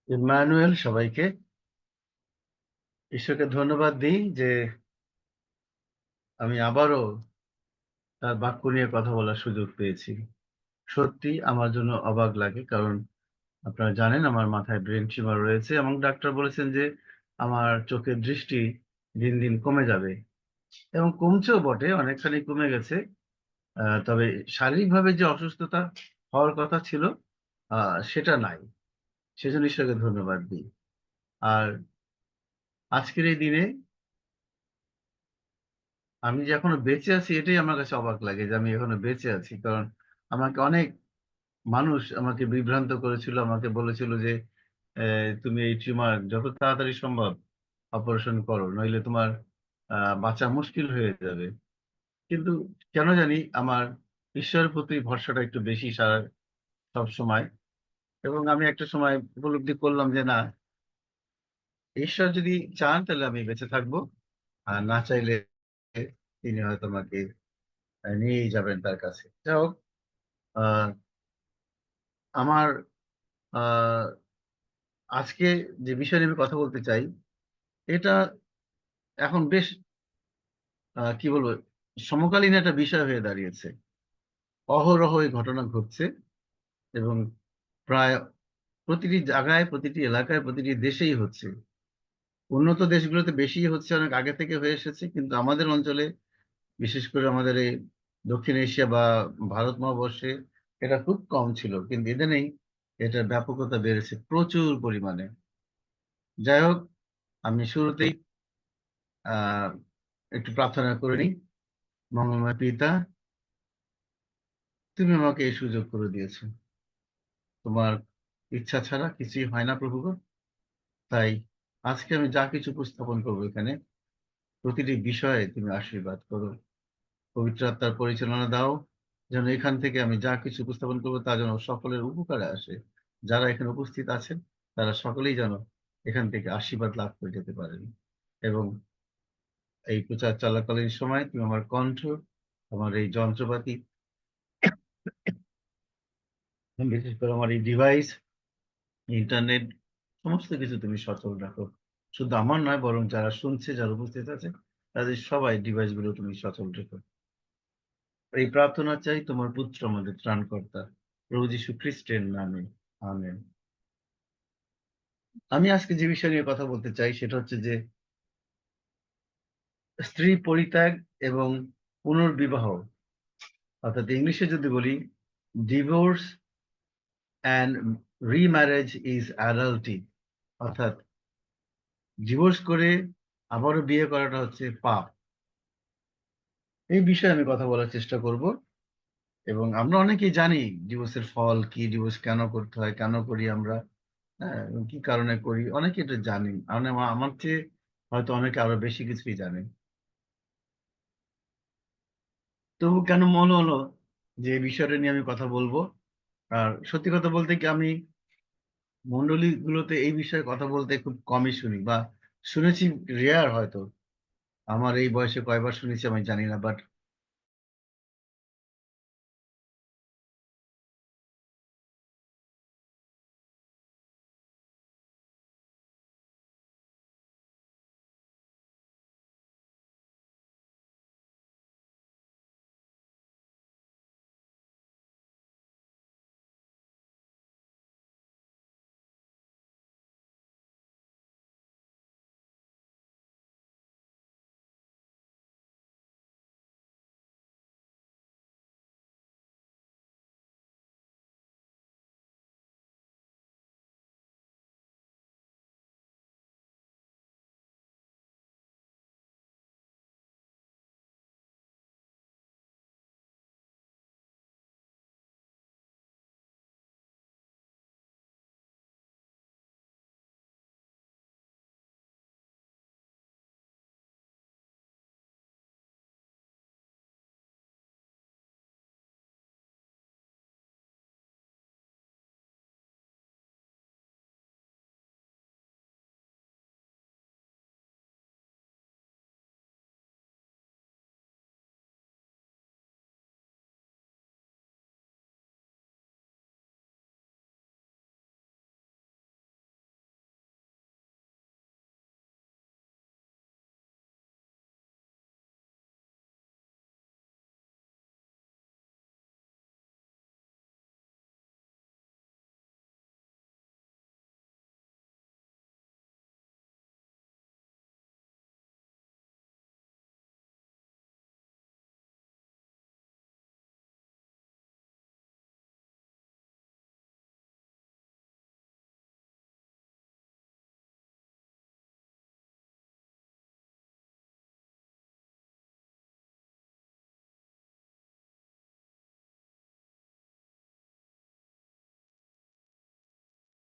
Emmanuel সবাইকে ঈশ্বরকে ধন্যবাদ দিই যে আমি আবারও তার বাক্য নিয়ে কথা বলার সুযোগ পেয়েছি। সত্যি আমার জন্য অবাক লাগে। কারণ আপনারা জানেন আমার মাথায় ব্রেইন টিউমার রয়েছে এবং ডাক্তার বলেছেন যে আমার চোখের দৃষ্টি দিন, দিন কমে যাবে এবং কমছেও বটে, অনেকখানি কমে গেছে। তবে শারীরিকভাবে যে অসুস্থতা হওয়ার কথা ছিল আ সেটা নাই। সেজন্য ঈশ্বরকে ধন্যবাদ দিই। আর আজকের এই দিনে আমি যে এখনো বেঁচে আছি এটাই আমার কাছে অবাক লাগে যে আমি এখনো বেঁচে আছি। কারণ আমাকে অনেক মানুষ আমাকে বিভ্রান্ত করেছিল। আমাকে বলেছিল যে, তুমি এই টিউমার যত তাড়াতাড়ি সম্ভব অপারেশন করো। নইলে তোমার বাঁচা মুশকিল হয়ে যাবে।" কিন্তু কেন জানি আমার ঈশ্বরের প্রতি ভরসাটা একটু বেশি সবসময়। এবং আমি একটা সময় উপলব্ধি করলাম যে না, ঈশ্বর যদি চান তাহলে আমি বেঁচে থাকবো। আর না চাইলে তিনি হয়তো আমাকে নিয়েই যাবেন তার কাছে। যাই হোক, আ আমার আ আজকে যে বিষয় নিয়ে আমি কথা বলতে চাই, এটা এখন বেশ কি বলবো? সমকালীন একটা বিষয় হয়ে দাঁড়িয়েছে। অহরহ এই ঘটনা ঘটছে এবং প্রায় প্রতিটি জায়গায়, প্রতিটি এলাকায়, প্রতিটি দেশেই হচ্ছে। উন্নত দেশগুলোতে বেশিই হচ্ছে, অনেক আগে থেকে হয়ে এসেছে। কিন্তু আমাদের অঞ্চলে, বিশেষ করে আমাদের এই দক্ষিণ এশিয়া বা ভারত মহাবর্ষে এটা খুব কম ছিল। কিন্তু ইদানিং এটার ব্যাপকতা বেড়েছে প্রচুর পরিমাণে। যাই হোক, আমি শুরুতেই আ একটু প্রার্থনা করে নিই। মঙ্গলময় পিতা, তুমি আমাকে এই সুযোগ করে দিয়েছ। তোমার ইচ্ছা ছাড়া কিছুই হয় না প্রভুগণ। তাই আজকে আমি যা কিছু উপস্থাপন করব এখানে, প্রতিটি বিষয়ে তুমি আশীর্বাদ করো। পবিত্র আত্মার পরিচালনা দাও। যেন এখান থেকে আমি যা কিছু উপস্থাপন করব তা যেন সকলের উপকারে আসে। যারা এখানে উপস্থিত আছেন তারা সকলেই যেন এখান থেকে আশীর্বাদ লাভ করে যেতে পারেন। এবং এই প্রচার চলাকালীন সময় তুমি আমার কণ্ঠ, আমার এই যন্ত্রপাতি, বিশেষ করে আমার এই ডিভাইস, ইন্টারনেট, সমস্ত কিছু তুমি সচল রাখো। শুধু আমার নয়, বরং যারা শুনছে, যারা উপস্থিত আছে, তাদের সবাই ডিভাইস গুলো তুমি সচল রেখো। এই প্রার্থনা চাই তোমার পুত্র আমাদের ত্রাণকর্তা প্রভু যীশু খ্রিস্টের নামে। আমেন। আমি আজকে যে বিষয় নিয়ে কথা বলতে চাই সেটা হচ্ছে যে স্ত্রী পরিত্যাগ এবং পুনর্বিবাহ, অর্থাৎ ইংলিশে যদি বলি ডিভোর্স অ্যান্ড রিম্যারেজ ইজ অ্যাডাল্টি, অর্থাৎ ডিভোর্স করে আবারও বিয়ে করাটা হচ্ছে পাপ। এই বিষয়ে আমি কথা বলার চেষ্টা করব এবং আমরা অনেকেই জানি ডিভোর্সের ফল কি, ডিভোর্স কেন করতে হয়, কেন করি আমরা, হ্যাঁ? এবং কি কারণে করি, অনেকে এটা জানি। আমার চেয়ে হয়তো অনেকে আরো বেশি কিছুই জানে। তবু কেন মনে হলো যে এই বিষয়টা নিয়ে আমি কথা বলব। আর সত্যি কথা বলতে কি, আমি মন্ডলীগুলোতে এই বিষয়ে কথা বলতে খুব কমই শুনি বা শুনেছি রেয়ার হয়তো। আমার এই বয়সে কয়বার শুনেছি আমি জানি না। বাট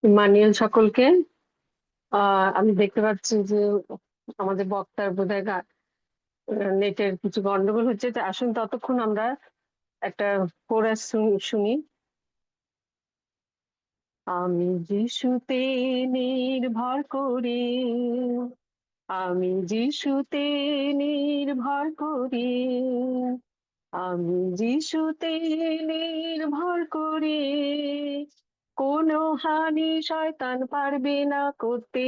মানিয়েল সকলকে। আমি দেখতে পাচ্ছি যে আমাদের বক্তার বোধহয় নেটের কিছু গন্ডগোল হচ্ছে, তো আসুন ততক্ষণ আমরা একটা কোরাস শুনি। আমি যিশুতে নির্ভর করি, আমি যিশুতে নির্ভর করি, আমি যিশুতে নির্ভর করি, কোনো হানি শয়তান পারবে না করতে।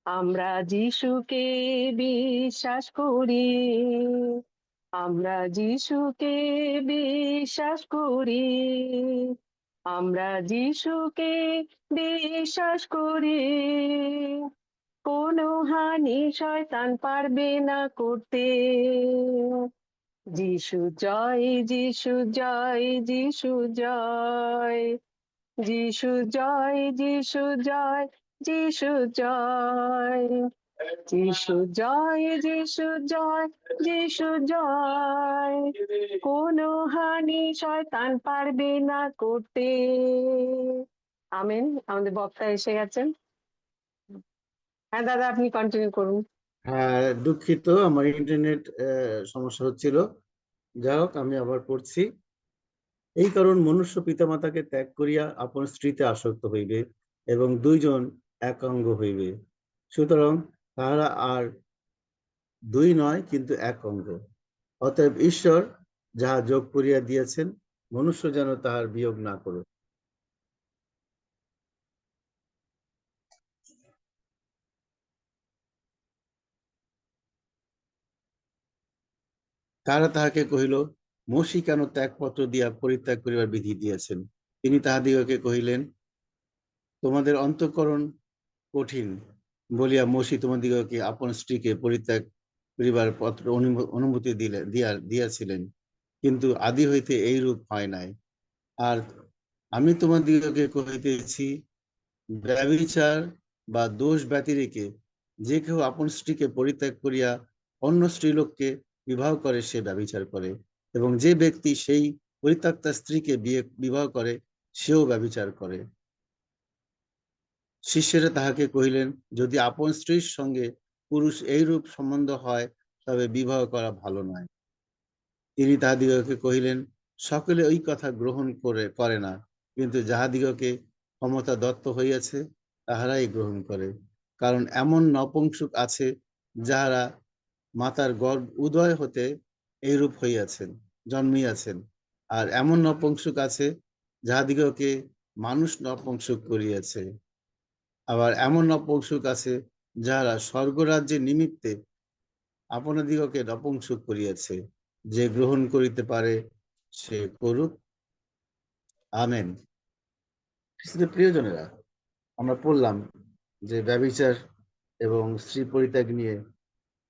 আমরা যিশুকে বিশ্বাস করি, আমরা যিশুকে বিশ্বাস করি, আমরা যিশুকে বিশ্বাস করি, কোনো হানি শয়তান পারবে না করতে। যিশু জয়, যিশু জয়, যিশু জয়, যিশু জয়, যিশু জয়, যিশু জয়, যিশু জয়, যিশু জয়, যিশু জয়, কোনো হানি শয়তান পারবে না করতে। আমেন। আমাদের বক্তা এসে গেছেন। হ্যাঁ দাদা, আপনি কন্টিনিউ করুন। হ্যাঁ, দুঃখিত, আমার ইন্টারনেট সমস্যা হচ্ছিল। যাই হোক, আমি আবার পড়ছি। এই কারণ মনুষ্য পিতামাতাকে ত্যাগ করিয়া আপন স্ত্রীতে আসক্ত হইবে, এবং দুইজন একাঙ্গ হইবে। সুতরাং তাহারা আর দুই নয়, কিন্তু এক অঙ্গ। অতএব ঈশ্বর যাহা যোগ করিয়া দিয়েছেন, মনুষ্য যেন তাহার বিয়োগ না করে। তাহারা তাহাকে কহিল, মসি কেন ত্যাগপত্র দিয়া পরিত্যাগ করিবার বিধি দিয়েছেন? তিনি তাহাদিগকে কহিলেন, তোমাদের অন্তঃকরণ কঠিন বলিয়া মসি তোমাদিগকে আপন স্ত্রীকে পরিত্যাগ করিবার পত্র অনুমতি দিয়াছিলেন, কিন্তু আদি হইতে এইরূপ হয় নাই। আর আমি তোমাদিগকে কহিতেছি, ব্যভিচার বা দোষ ব্যতিরেকে যে কেউ আপন স্ত্রীকে পরিত্যাগ করিয়া অন্য স্ত্রীলোককে বিবাহ করে, সে ব্যভিচার করে, এবং যে ব্যক্তি সেই পরিত্যক্তা স্ত্রীকে বিবাহ করে, সেও ব্যভিচার করে। শিষ্যেরা তাহাকে কহিলেন, যদি আপন স্ত্রীর সঙ্গে পুরুষ এইরূপ সম্বন্ধ হয়, তবে বিবাহ করা ভালো নয়। তিনি তাহাদিগকে কহিলেন, সকলে ওই কথা গ্রহণ করে না, কিন্তু যাহাদিগকে ক্ষমতা দত্ত হইয়াছে, তাহারাই গ্রহণ করে। কারণ এমন নপুংসক আছে, যাহারা মাতার গর্ভ উদয় হতে এইরূপ হইয়াছেন, জন্মিয়াছেন। আর এমন নপুংসক আছে, যাহাদিগকে মানুষ নপুংসক করিয়াছে। আবার এমন নপুংসক আছে, যাহারা স্বর্গরাজ্যের নিমিত্তে আপনাদিগকে নপুংসক করিয়াছে। যে গ্রহণ করিতে পারে, সে করুক। আমেন। খ্রিস্টদের প্রিয়জনেরা, আমরা পড়লাম যে ব্যভিচার এবং স্ত্রী পরিত্যাগ নিয়ে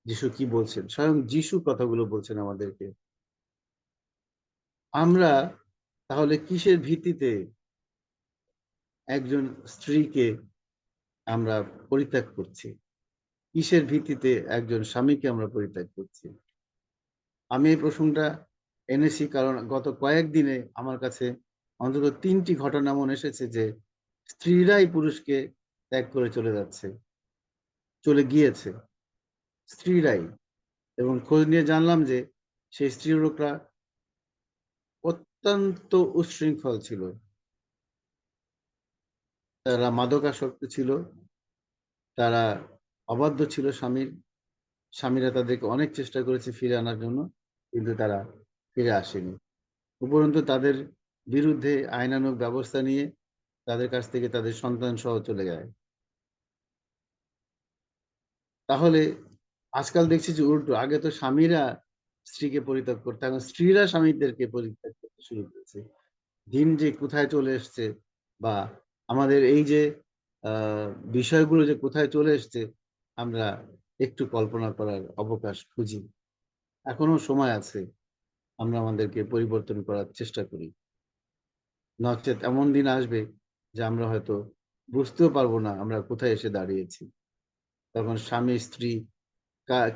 যিশু কি বলছেন। স্বয়ং যিশু কথাগুলো বলছেন আমাদেরকে। আমরা তাহলে কিসের ভিত্তিতে একজন স্ত্রীকে আমরা পরিত্যাগ করছি? কিসের ভিত্তিতে একজন স্বামীকে আমরা পরিত্যাগ করছি? আমি এই প্রসঙ্গটা এনেছি কারণ গত কয়েকদিনে আমার কাছে অন্তত 3টি ঘটনা এমন এসেছে যে স্ত্রীরাই পুরুষকে ত্যাগ করে চলে যাচ্ছে, চলে গিয়েছে, স্ত্রীরাই। এবং খোঁজ নিয়ে জানলাম যে সেই স্ত্রীলোকরা অত্যন্ত উচ্ছৃঙ্খল ছিল, তারা মাদকাসক্ত ছিল, তারা অবাধ্য ছিল স্বামীর। স্বামীরা তাদেরকে অনেক চেষ্টা করেছে ফিরে আনার জন্য, কিন্তু তারা ফিরে আসেনি। উপরন্তু তাদের বিরুদ্ধে আইনানুগ ব্যবস্থা নিয়ে তাদের কাছ থেকে তাদের সন্তান সহ চলে যায়। তাহলে আজকাল দেখছি যে উল্টো, আগে তো স্বামীরা স্ত্রীকে পরিত্যাগ করতো, এখন স্ত্রীরা স্বামীদেরকে পরিত্যাগ করতে শুরু করেছে। দিন যে কোথায় চলে এসছে, বা আমাদের এই যে আহ বিষয়গুলো যে কোথায় চলে এসছে, আমরা একটু কল্পনা করার অবকাশ খুঁজি। এখনো সময় আছে, আমরা আমাদেরকে পরিবর্তন করার চেষ্টা করি। নচেৎ এমন দিন আসবে যে আমরা হয়তো বুঝতেও পারবো না আমরা কোথায় এসে দাঁড়িয়েছি। তখন স্বামী স্ত্রী,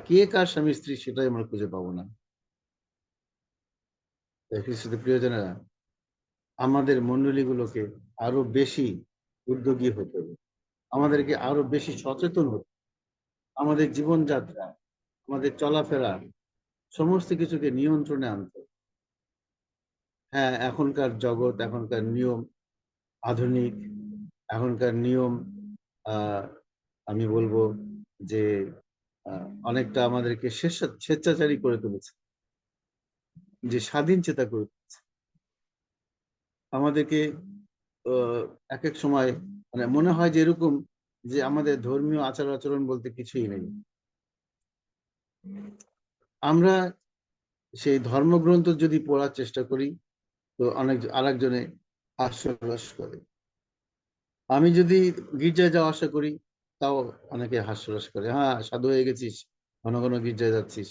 কে কার স্বামী স্ত্রী, সেটাই আমরা খুঁজে পাবো না। তাই খ্রিস্টদের প্রিয়জনেরা, আমাদের মণ্ডলীগুলোকে আরো বেশি উদ্যোগী হতে হবে। আমাদেরকে আরো বেশি সচেতন হতে হবে। আমাদের জীবনযাত্রা, আমাদের চলাফেরা সমস্ত কিছুকে নিয়ন্ত্রণে আনতে হবে। হ্যাঁ, এখনকার জগৎ, এখনকার নিয়ম আধুনিক, এখনকার নিয়ম আহ আমি বলবো যে অনেকটা আমাদেরকে স্বেচ্ছাচারী করে তুলেছে, যে স্বাধীন চেতা করে তুলেছে। আমাদেরকে এক এক সময় মানে মনে হয় যে এরকম যে আমাদের ধর্মীয় আচার আচরণ বলতে কিছুই নেই। আমরা সেই ধর্মগ্রন্থ যদি পড়ার চেষ্টা করি তো আরেকজনে হাস্যরস করে। আমি যদি গির্জায় যাওয়া আসা করি তাও অনেকে হাস্যরস করে, হ্যাঁ সাধু হয়ে গেছিস, ঘন ঘন গির্জায় যাচ্ছিস।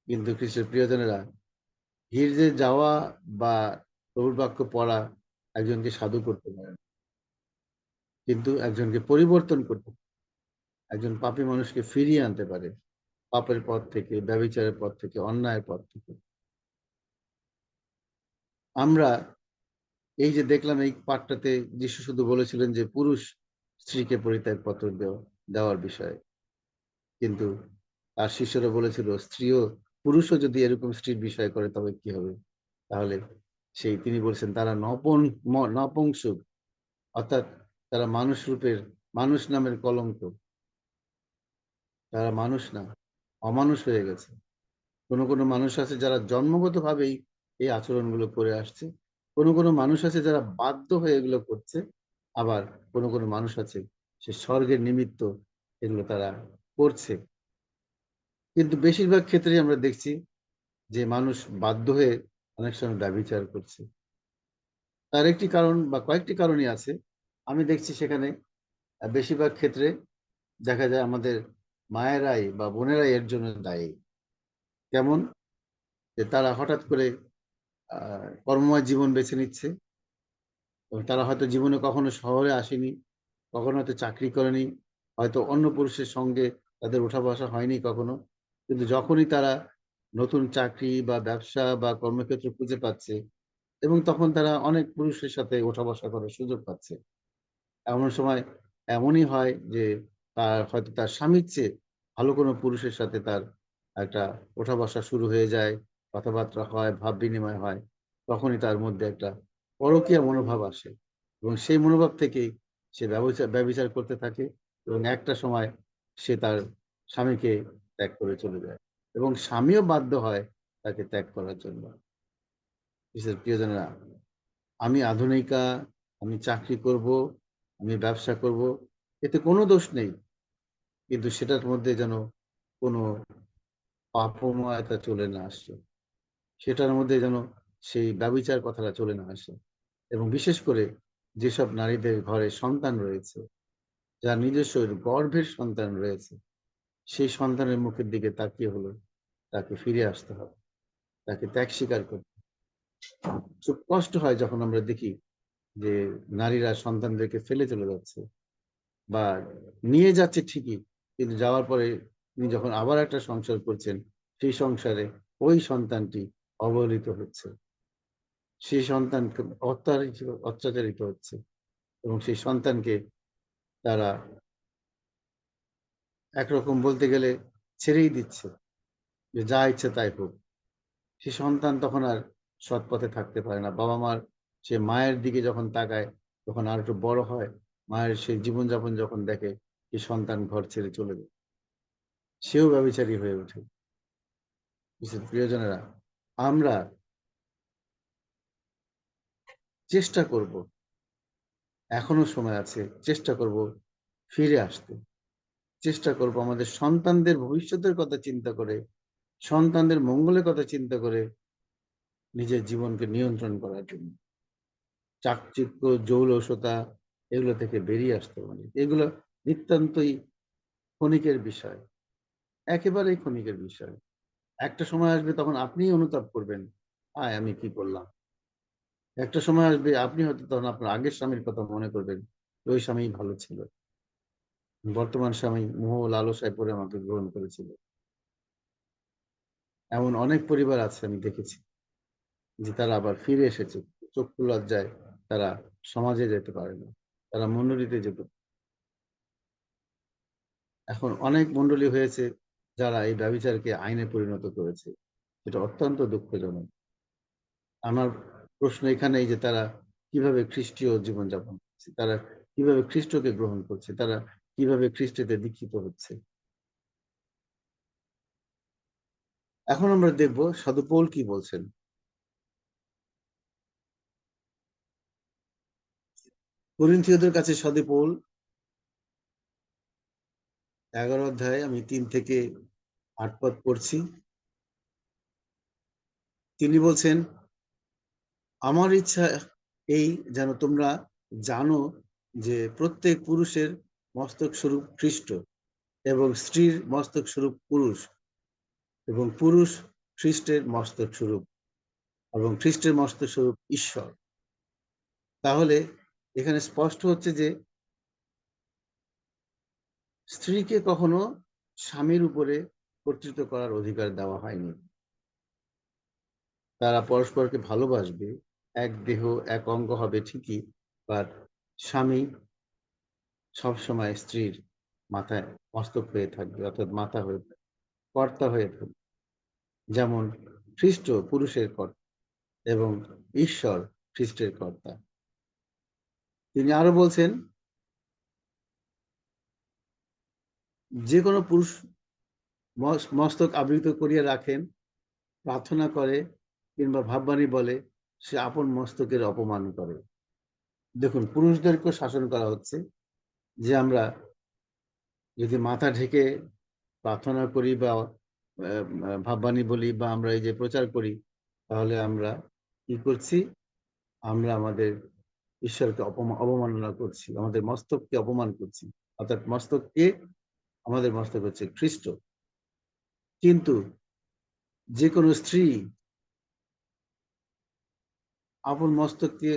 কিন্তু খ্রিস্টের প্রিয়জনেরা, গির্জে যাওয়া বা প্রভুর বাক্য পড়া একজনকে সাধু করতে পারে না। কিন্তু একজনকে পরিবর্তন করতে পারে। একজন পাপী মানুষকে ফিরিয়ে আনতে পারে পাপের পথ থেকে, ব্যভিচারের পথ থেকে, অন্যায়ের পথ থেকে। আমরা এই যে দেখলাম এই পাঠটাতে যিশু শুধু বলেছিলেন যে পুরুষ স্ত্রীকে পরিত্যাগ পত্র দেওয়ার বিষয়ে, কিন্তু তার শিষ্যরা বলেছিল পুরুষও যদি এরকম স্ত্রীর বিষয় করে তবে কি হবে। তাহলে তিনি বলছেন তারা নপুংসক, অর্থাৎ তারা মানুষ রূপের, মানুষ নামের কলঙ্ক, তারা মানুষ না, অমানুষ হয়ে গেছে। কোনো মানুষ আছে যারা জন্মগত ভাবেই এই আচরণগুলো করে আসছে, কোনো মানুষ আছে যারা বাধ্য হয়ে এগুলো করছে, আবার কোনো মানুষ আছে সে স্বর্গের নিমিত্ত এগুলো তারা করছে। কিন্তু বেশিরভাগ ক্ষেত্রেই আমরা দেখছি যে মানুষ বাধ্য হয়ে অনেক সময় ব্যভিচার করছে। তার একটি কারণ বা কয়েকটি কারণই আছে। আমি দেখছি সেখানে বেশিরভাগ ক্ষেত্রে দেখা যায় আমাদের মায়েরাই বা বোনেরাই এর জন্য দায়ী। কেমন? যে তারা হঠাৎ করে কর্মময় জীবন বেছে নিচ্ছে এবং তারা হয়তো জীবনে কখনো শহরে আসেনি, কখনো হয়তো চাকরি করেনি, হয়তো অন্য পুরুষের সঙ্গে তাদের ওঠা বসা হয়নি কখনো। কিন্তু যখনই তারা নতুন চাকরি বা ব্যবসা বা কর্মক্ষেত্র খুঁজে পাচ্ছে এবং তখন তারা অনেক পুরুষের সাথে ওঠা বসা করার সুযোগ পাচ্ছে। এমন সময় এমনই হয় যে হয়তো তার স্বামীর চেয়ে ভালো কোনো পুরুষের সাথে তার একটা ওঠা বসা শুরু হয়ে যায়, কথাবার্তা হয়, ভাব বিনিময় হয়। তখনই তার মধ্যে একটা পরকীয়া মনোভাব আসে এবং সেই মনোভাব থেকেই সে ব্যভিচার করতে থাকে এবং একটা সময় সে তার স্বামীকে ত্যাগ করে চলে যায় এবং স্বামীও বাধ্য হয় তাকে ত্যাগ করার জন্য। বিশেষ প্রিয়জনেরা, আমি আধুনিকা, আমি চাকরি করব, আমি ব্যবসা করব, এতে কোনো দোষ নেই। কিন্তু সেটার মধ্যে যেন কোনো পাপময়তা চলে না আসে। সেটার মধ্যে যেন সেই ব্যভিচার কথাটা চলে না আসে। এবং বিশেষ করে যেসব নারীদের ঘরে সন্তান রয়েছে, যার নিজস্ব গর্ভের সন্তান রয়েছে, সেই সন্তানের মুখের দিকে তাকিয়ে হলো তাকে ফিরে আসতে হবে। তাকে ত্যাগ স্বীকার করতে হবে। খুব কষ্ট হয় যখন আমরা দেখি যে নারীরা সন্তানদেরকে ফেলে চলে যাচ্ছে বা নিয়ে যাচ্ছে ঠিকই, কিন্তু যাওয়ার পরে তিনি যখন আবার একটা সংসার করছেন, সেই সংসারে ওই সন্তানটি অবহেলিত হচ্ছে। সেই সন্তান খুব অত্যাচারিত হচ্ছে এবং সেই সন্তানকে তারা একরকম বলতে গেলে ছেড়েই দিচ্ছে যে যা ইচ্ছে তাই হোক। সে সন্তান তখন আর সৎ পথে থাকতে পারে না। বাবা-মার সে মায়ের দিকে যখন তাকায়, তখন আর একটু বড় হয়, মায়ের সেই জীবনযাপন যখন দেখে, সে সন্তান ঘর ছেড়ে চলে যায়। সেও ব্যভিচারী হয়ে ওঠে। বিশেষ প্রিয়জনেরা, আমরা চেষ্টা করব, এখনো সময় আছে, চেষ্টা করব ফিরে আসতে। চেষ্টা করব আমাদের সন্তানদের ভবিষ্যতের কথা চিন্তা করে, সন্তানদের মঙ্গলের কথা চিন্তা করে নিজের জীবনকে নিয়ন্ত্রণ করার জন্য। চাকচিক্য, জৌলসতা এগুলো থেকে বেরিয়ে আসতে পারি। এগুলো নিতান্তই ক্ষণিকের বিষয়। একেবারেই ক্ষণিকের বিষয়। একটা সময় আসবে তখন আপনিই অনুতাপ করবেন, "হায়! আমি কি করলাম?" একটা সময় আসবে আপনি হয়তো তখন আপনার আগের স্বামীর কথা মনে করবেন, ওই স্বামীই ভালো ছিল। বর্তমান স্বামী মোহ লালসায় পড়ে আমাকে গ্রহণ করেছিল। এমন অনেক পরিবার আছে আমি দেখেছি যে তারা আবার ফিরে এসেছে। চক্ষু লজ্জায় তারা সমাজে যেতে পারে না, তারা মণ্ডলীতে যেতে পারে। এখন অনেক মণ্ডলী হয়েছে যারা এই ব্যভিচারকে আইনে পরিণত করেছে। এটা অত্যন্ত দুঃখজনক। আমার প্রশ্ন এখানেই যে তারা কিভাবে খ্রিস্টীয় জীবনযাপন করছে, তারা কিভাবে খ্রিস্টকে গ্রহণ করছে, তারা কিভাবে খ্রিস্টতে দীক্ষিত হচ্ছে। এখন আমরা দেখব সাধু পৌল কি বলছেন। করিন্থীয়দের কাছে সাধু পৌল 11 অধ্যায়, আমি 3 থেকে 8 পদ পড়ছি। তিনি বলছেন, আমার ইচ্ছা এই যেন তোমরা জানো যে প্রত্যেক পুরুষের মস্তক স্বরূপ খ্রিস্ট, এবং স্ত্রীর মস্তক স্বরূপ পুরুষ, এবং পুরুষ খ্রিস্টের মস্তক স্বরূপ, এবং খ্রিস্টের মস্তক স্বরূপ ঈশ্বর। তাহলে এখানে স্পষ্ট হচ্ছে যে স্ত্রীকে কখনো স্বামীর উপরে কর্তৃত্ব করার অধিকার দেওয়া হয়নি। তারা পরস্পরকে ভালোবাসবে, এক দেহ এক অঙ্গ হবে ঠিকই, বাট স্বামী সবসময় স্ত্রীর মাথায় মস্তক হয়ে থাকবে, অর্থাৎ মাথা হয়ে থাকবে, কর্তা হয়ে থাকবে। যেমন খ্রিস্ট পুরুষের কর্তা এবং ঈশ্বর খ্রিস্টের কর্তা। তিনি আরো বলছেন, যে কোনো পুরুষ মস্তক আবৃত করিয়া রাখেন, প্রার্থনা করে কিংবা ভাববাণী বলে, সে আপন মস্তকের অপমান করে। দেখুন, পুরুষদেরকেও শাসন করা হচ্ছে যে আমরা যদি মাথা ঢেকে প্রার্থনা করি বা ভাববাণী বলি বা আমরা এই যে প্রচার করি, তাহলে আমরা কি করছি? আমরা আমাদের ঈশ্বরকে অবমাননা করছি, আমাদের মস্তককে অপমান করছি। অর্থাৎ মস্তককে, আমাদের মস্তক হচ্ছে খ্রিস্ট। কিন্তু যে কোনো স্ত্রী আপন মস্তককে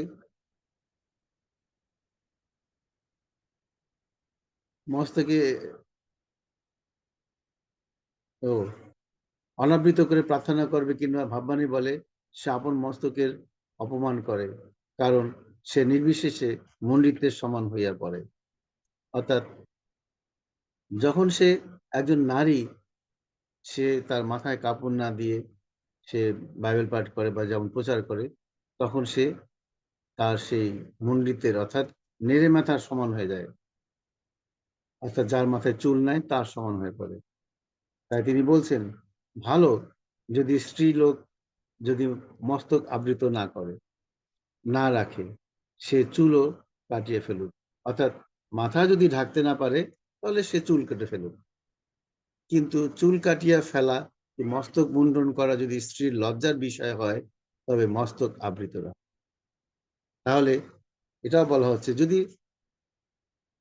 মস্তকে ও অনাবৃত করে প্রার্থনা করবে কিংবা ভাববাণী বলে, সে আপন মস্তকের অপমান করে, কারণ সে নির্বিশেষে মণ্ডিতের সমান হইয়া পড়ে। অর্থাৎ যখন সে একজন নারী, সে তার মাথায় কাপড় না দিয়ে সে বাইবেল পাঠ করে বা যেমন প্রচার করে, তখন সে তার সেই মণ্ডিতের অর্থাৎ নেড়ে মাথার সমান হয়ে যায়। অর্থাৎ যার মাথায় চুল নাই তার সমান হয়ে পড়ে। তাই তিনি বলছেন, ভালো যদি স্ত্রী লোক যদি মস্তক আবৃত না করে, না রাখে, সে চুলও কাটিয়ে ফেলুক। অর্থাৎ মাথা যদি ঢাকতে না পারে, তাহলে সে চুল কেটে ফেলুক। কিন্তু চুল কাটিয়া ফেলা, মস্তক মুন্ডন করা যদি স্ত্রীর লজ্জার বিষয় হয়, তবে মস্তক আবৃত রাখে। তাহলে এটাও বলা হচ্ছে, যদি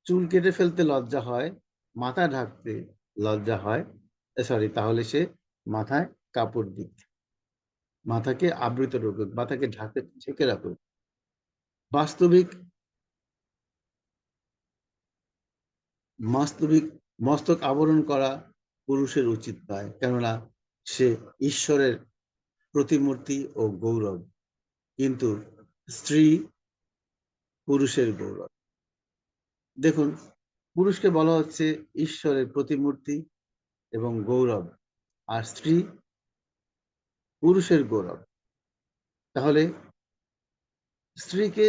চুল কেটে ফেলতে লজ্জা হয়, মাথা ঢাকতে লজ্জা হয়, সরি, তাহলে সে মাথায় কাপড় দিক, মাথাকে আবৃত রাখুক, মাথাকে ঢেকে রাখুক। বাস্তবিক বাস্তবিক মস্তক আবরণ করা পুরুষের উচিত নয়, কেননা সে ঈশ্বরের প্রতিমূর্তি ও গৌরব, কিন্তু স্ত্রী পুরুষের গৌরব। দেখুন, পুরুষকে বলা হচ্ছে ঈশ্বরের প্রতিমূর্তি এবং গৌরব, আর স্ত্রী পুরুষের গৌরব। তাহলে স্ত্রীকে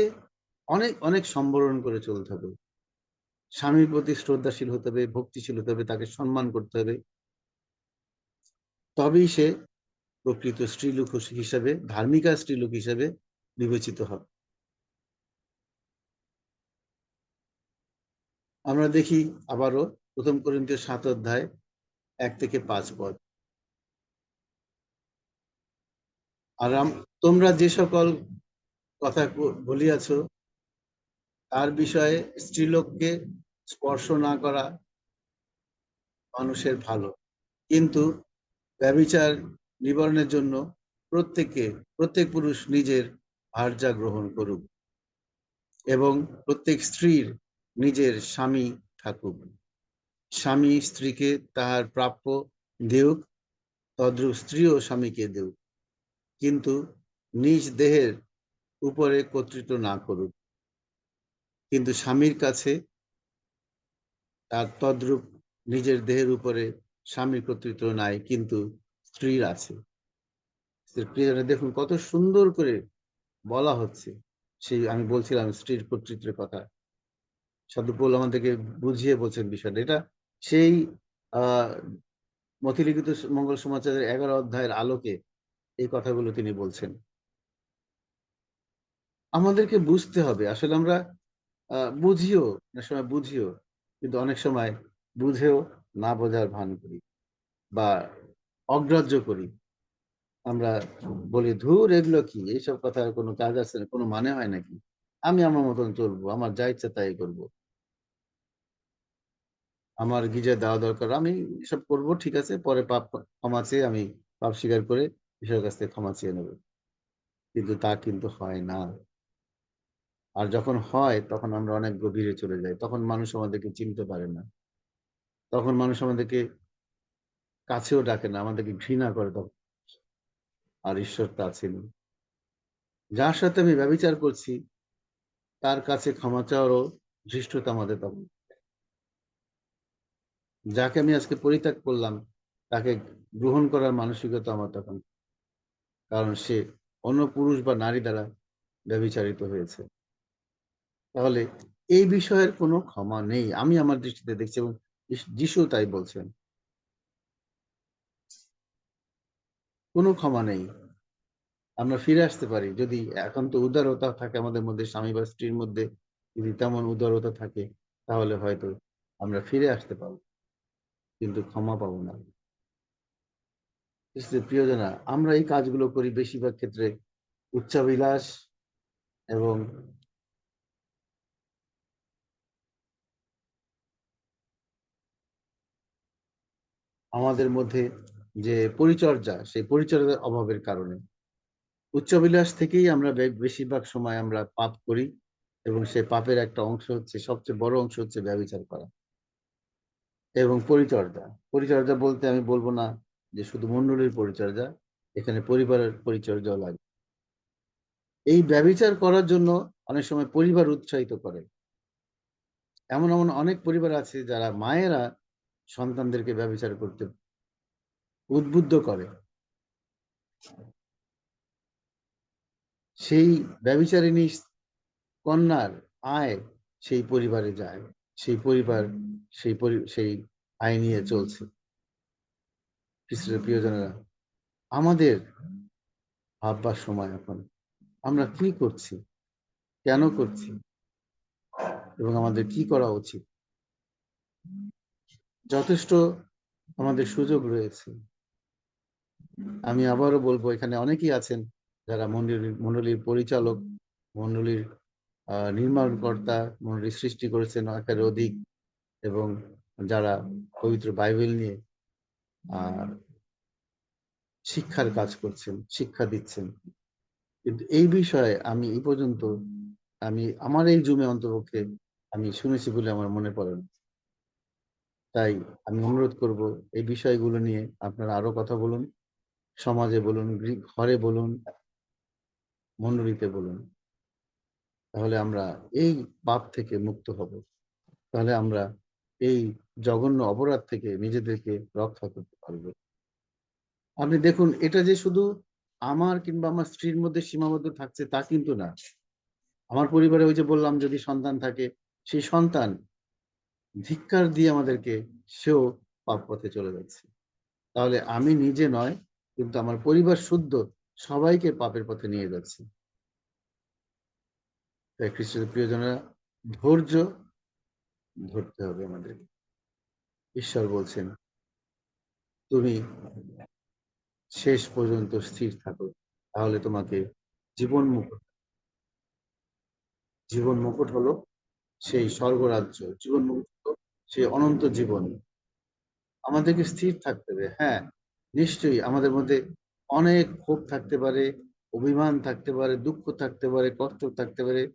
অনেক অনেক সম্বরণ করে চলতে হবে, স্বামীর প্রতি শ্রদ্ধাশীল হতে হবে, ভক্তিশীল হতে হবে, তাকে সম্মান করতে হবে। তবেই সে প্রকৃত স্ত্রীলোক হিসেবে, ধার্মিকা স্ত্রীলোক হিসেবে বিবেচিত হবে। আমরা দেখি আবারও 1 করিন্থীয় 7 অধ্যায় 1 থেকে 5 পদ। আর তোমরা যে সকল কথা বলিয়াছ, তার বিষয়ে স্ত্রীলোককে স্পর্শ না করা মানুষের ভালো, কিন্তু ব্যভিচার নিবারণের জন্য প্রত্যেক পুরুষ নিজের ভার্যা গ্রহণ করুক, এবং প্রত্যেক স্ত্রীর নিজের স্বামী থাকুক। স্বামী স্ত্রীকে তাহার প্রাপ্য দেউক, তদ্রূপ স্ত্রীও স্বামীকে দেউক, কিন্তু নিজ দেহের উপরে কর্তৃত্ব না করুক। কিন্তু স্বামীর কাছে তার তদ্রূপ নিজের দেহের উপরে স্বামীর কর্তৃত্ব নাই, কিন্তু স্ত্রীর আছে। প্রিয়জনে দেখুন কত সুন্দর করে বলা হচ্ছে। সেই আমি বলছিলাম স্ত্রীর কর্তৃত্বের কথা। সাধু পৌল আমাদেরকে বুঝিয়ে বলছেন বিষয়টা। এটা সেই আহ মথিলিখিত মঙ্গল সমাচারের 11 অধ্যায়ের আলোকে এই কথাগুলো তিনি বলছেন। আমাদেরকে বুঝতে হবে। আসলে আমরা বুঝিও, অনেক সময় বুঝিও, কিন্তু অনেক সময় বুঝেও না বোঝার ভান করি বা অগ্রাহ্য করি। আমরা বলি, "ধুর এগুলো কি? এইসব কথার কোনো কাজ আছে? কোনো মানে হয় নাকি? আমি আমার মতন চলবো। আমার যা ইচ্ছা তাই করব। আমার গিজে দেওয়া দরকার। আমি এসব করব, ঠিক আছে। পরে ক্ষমা চেয়ে আমি পাপ স্বীকার করে ঈশ্বরের কাছ থেকে ক্ষমা চেয়ে নেব।" কিন্তু তা কিন্তু হয় না। আর যখন হয় তখন আমরা অনেক গভীরে চলে যাই। তখন মানুষ আমাদেরকে চিনতে পারে না। তখন মানুষ আমাদেরকে কাছেও ডাকে না। আমাদেরকে ঘৃণা করে তখন। আর ঈশ্বর তা আছেনই। যার সাথে আমি ব্যভিচার করছি তার কাছে ক্ষমা চাওয়ারও ধৃষ্টতা আমাদের তখন। যাকে আমি আজকে পরিত্যাগ করলাম তাকে গ্রহণ করার মানসিকতা আমার তখন। কারণ সে অন্য পুরুষ বা নারী দ্বারা ব্যভিচারিত হয়েছে। তাহলে এই বিষয়ের কোনো ক্ষমা নেই। আমি আমার দৃষ্টিতে দেখছি এবং যিশু তাই বলছেন। কোনো ক্ষমা নেই। আমরা ফিরে আসতে পারি যদি একান্ত উদারতা থাকে আমাদের মধ্যে, স্বামী বা স্ত্রীর মধ্যে যদি তেমন উদারতা থাকে, তাহলে হয়তো আমরা ফিরে আসতে পারবো, কিন্তু ক্ষমা পাবো না। প্রিয়জনা, আমরা এই কাজগুলো করি বেশিরভাগ ক্ষেত্রে উচ্চাভিলাষ এবং আমাদের মধ্যে যে পরিচর্যা, সেই পরিচর্যার অভাবের কারণে। উচ্চাভিলাষ থেকেই আমরা বেশিরভাগ সময় আমরা পাপ করি এবং সেই পাপের একটা অংশ হচ্ছে, সবচেয়ে বড় অংশ হচ্ছে ব্যভিচার করা। এবং পরিচর্যা। পরিচর্যা বলতে আমি বলব না যে শুধু মণ্ডলীর পরিচর্যা, এখানে পরিবারের পরিচর্যাও লাগে। এই ব্যভিচার করার জন্য অনেক সময় পরিবার উৎসাহিত করে। এমন অনেক পরিবার আছে যারা মায়েরা সন্তানদেরকে ব্যভিচার করতে উদ্বুদ্ধ করে। সেই ব্যভিচারিণী কন্যার আয় সেই পরিবারে যায়। সেই পরিবার সেই আয় নিয়ে চলছে। খ্রিস্টের প্রিয়জনেরা, আমাদের ভাববার সময় এখন। আমরা কি করছি? কেন করছি? এবং আমাদের কি করা উচিত? যথেষ্ট আমাদের সুযোগ রয়েছে। আমি আবারও বলবো, এখানে অনেকেই আছেন যারা মণ্ডলীর পরিচালক, মণ্ডলীর নির্মাণকর্তা, মণ্ডলীর সৃষ্টি করেছেন একের অধিক, এবং যারা পবিত্র বাইবেল নিয়ে শিক্ষার কাজ করছেন, শিক্ষা দিচ্ছেন। কিন্তু এই বিষয়ে আমি এই পর্যন্ত আমার এই জুমে অন্তপক্ষে আমি শুনেছি বলে আমার মনে পড়ে না। তাই আমি অনুরোধ করব, এই বিষয়গুলো নিয়ে আপনারা আরো কথা বলুন। সমাজে বলুন, ঘরে বলুন, মণ্ডলীতে বলুন। তাহলে আমরা এই পাপ থেকে মুক্ত হব। তাহলে আমরা এই জঘন্য অপরাধ থেকে নিজেদেরকে রক্ষা করতে পারব। আপনি দেখুন, এটা যে শুধু আমার কিংবা আমার স্ত্রীর মধ্যে সীমাবদ্ধ থাকছে তা কিন্তু না। আমার পরিবারে ওই যে বললাম, যদি সন্তান থাকে, সেই সন্তান ধিক্কার দিয়ে আমাদেরকে, সেও পাপ পথে চলে যাচ্ছে। তাহলে আমি নিজে নয়, কিন্তু আমার পরিবার শুদ্ধ সবাইকে পাপের পথে নিয়ে যাচ্ছে। তাই খ্রিস্টের প্রিয়জনেরা, ধৈর্য ধরতে হবে আমাদেরকে। ঈশ্বর বলছেন, তুমি শেষ পর্যন্ত স্থির থাকো, তাহলে তোমাকে জীবন মুকুট। জীবন মুকুট হলো সেই স্বর্গরাজ্য। জীবন মুকুট হলো সেই অনন্ত জীবন। আমাদেরকে স্থির থাকতে হবে। হ্যাঁ, নিশ্চয়ই আমাদের মধ্যে অনেক ক্ষোভ থাকতে পারে, অভিমান থাকতে পারে, দুঃখ থাকতে পারে, কষ্ট থাকতে পারে,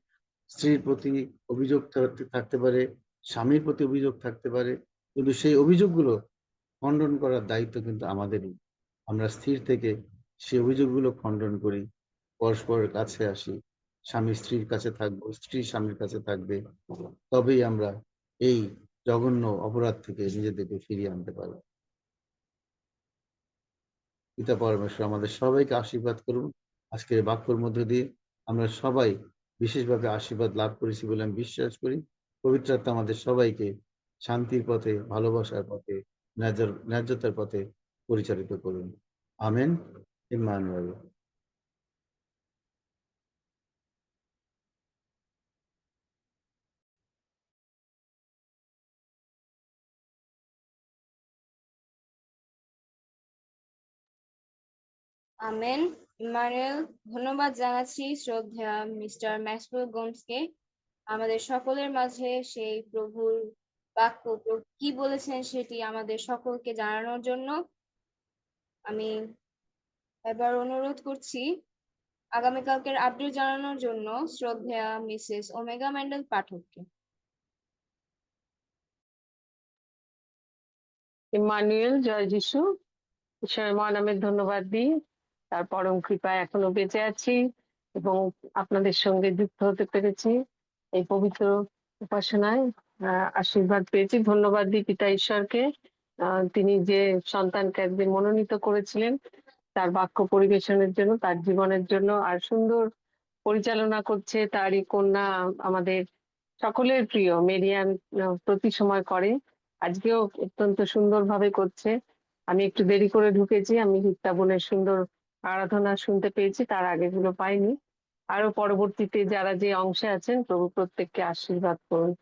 স্ত্রীর প্রতি অভিযোগ থাকতে পারে, স্বামীর প্রতি অভিযোগ থাকতে পারে। কিন্তু সেই অভিযোগগুলো খণ্ডন করার দায়িত্ব কিন্তু আমাদেরই। আমরা স্থির থেকে সেই অভিযোগগুলো খণ্ডন করি, পরস্পরের কাছে আসি, স্বামী স্ত্রীর কাছে থাকবো, স্ত্রী স্বামীর কাছে থাকবে, তবেই আমরা এই জঘন্য অপরাধ থেকে নিজেদেরকে ফিরিয়ে আনতে পারবো। পিতা পরমেশ্বর আমাদের সবাইকে আশীর্বাদ করুন। আজকের বাক্যর মধ্য দিয়ে আমরা সবাই বিশেষভাবে আশীর্বাদ লাভ করেছি বলে আমি বিশ্বাস করি। পবিত্র আত্মা আমাদের সবাইকে শান্তির পথে, ভালোবাসার পথে, ন্যায্যতার পথে পরিচালিত করুন। আমেন। ইম্মানুয়েল। আমেন। ইম্মানুয়েল। ধন্যবাদ জানাচ্ছি শ্রদ্ধেয় মিস্টার ম্যাক্সওয়েল গোমসকে আমাদের সকলের মাঝে সেই প্রভুর বাক্য কি বলেছেন সেটি আমাদের সকলকে জানানোর জন্য। আমি এবার অনুরোধ করছি আগামীকালকের আপডেট জানানোর জন্য শ্রদ্ধেয়া মিসেস ওমেগা ম্যান্ডেল পাঠককে। ইম্মানুয়েল, জয় যিশু। ঈশ্বরের মহানামের ধন্যবাদ দিই, তার পরম কৃপায় এখনো বেঁচে আছি এবং আপনাদের সঙ্গে যুক্ত হতে পেরেছি এই পবিত্র উপাসনায়। আশীর্বাদ পেয়েছি। ধন্যবাদ দিই পিতা ঈশ্বরকে, তিনি যে সন্তানকে একদিন মনোনীত করেছিলেন তার বাক্য পরিবেশনের জন্য, তার জীবনের জন্য, আর সুন্দর পরিচালনা করছে তারই কন্যা, আমাদের সকলের প্রিয় মেরিয়ান প্রতি সময় করে, আজকেও অত্যন্ত সুন্দরভাবে করছে। আমি একটু দেরি করে ঢুকেছি, আমি হিপ্তা বোনের সুন্দর আরাধনা শুনতে পেয়েছি, তার আগেগুলো পাইনি। আরো পরবর্তীতে যারা যে অংশে আছেন, প্রভু প্রত্যেককে আশীর্বাদ করুন।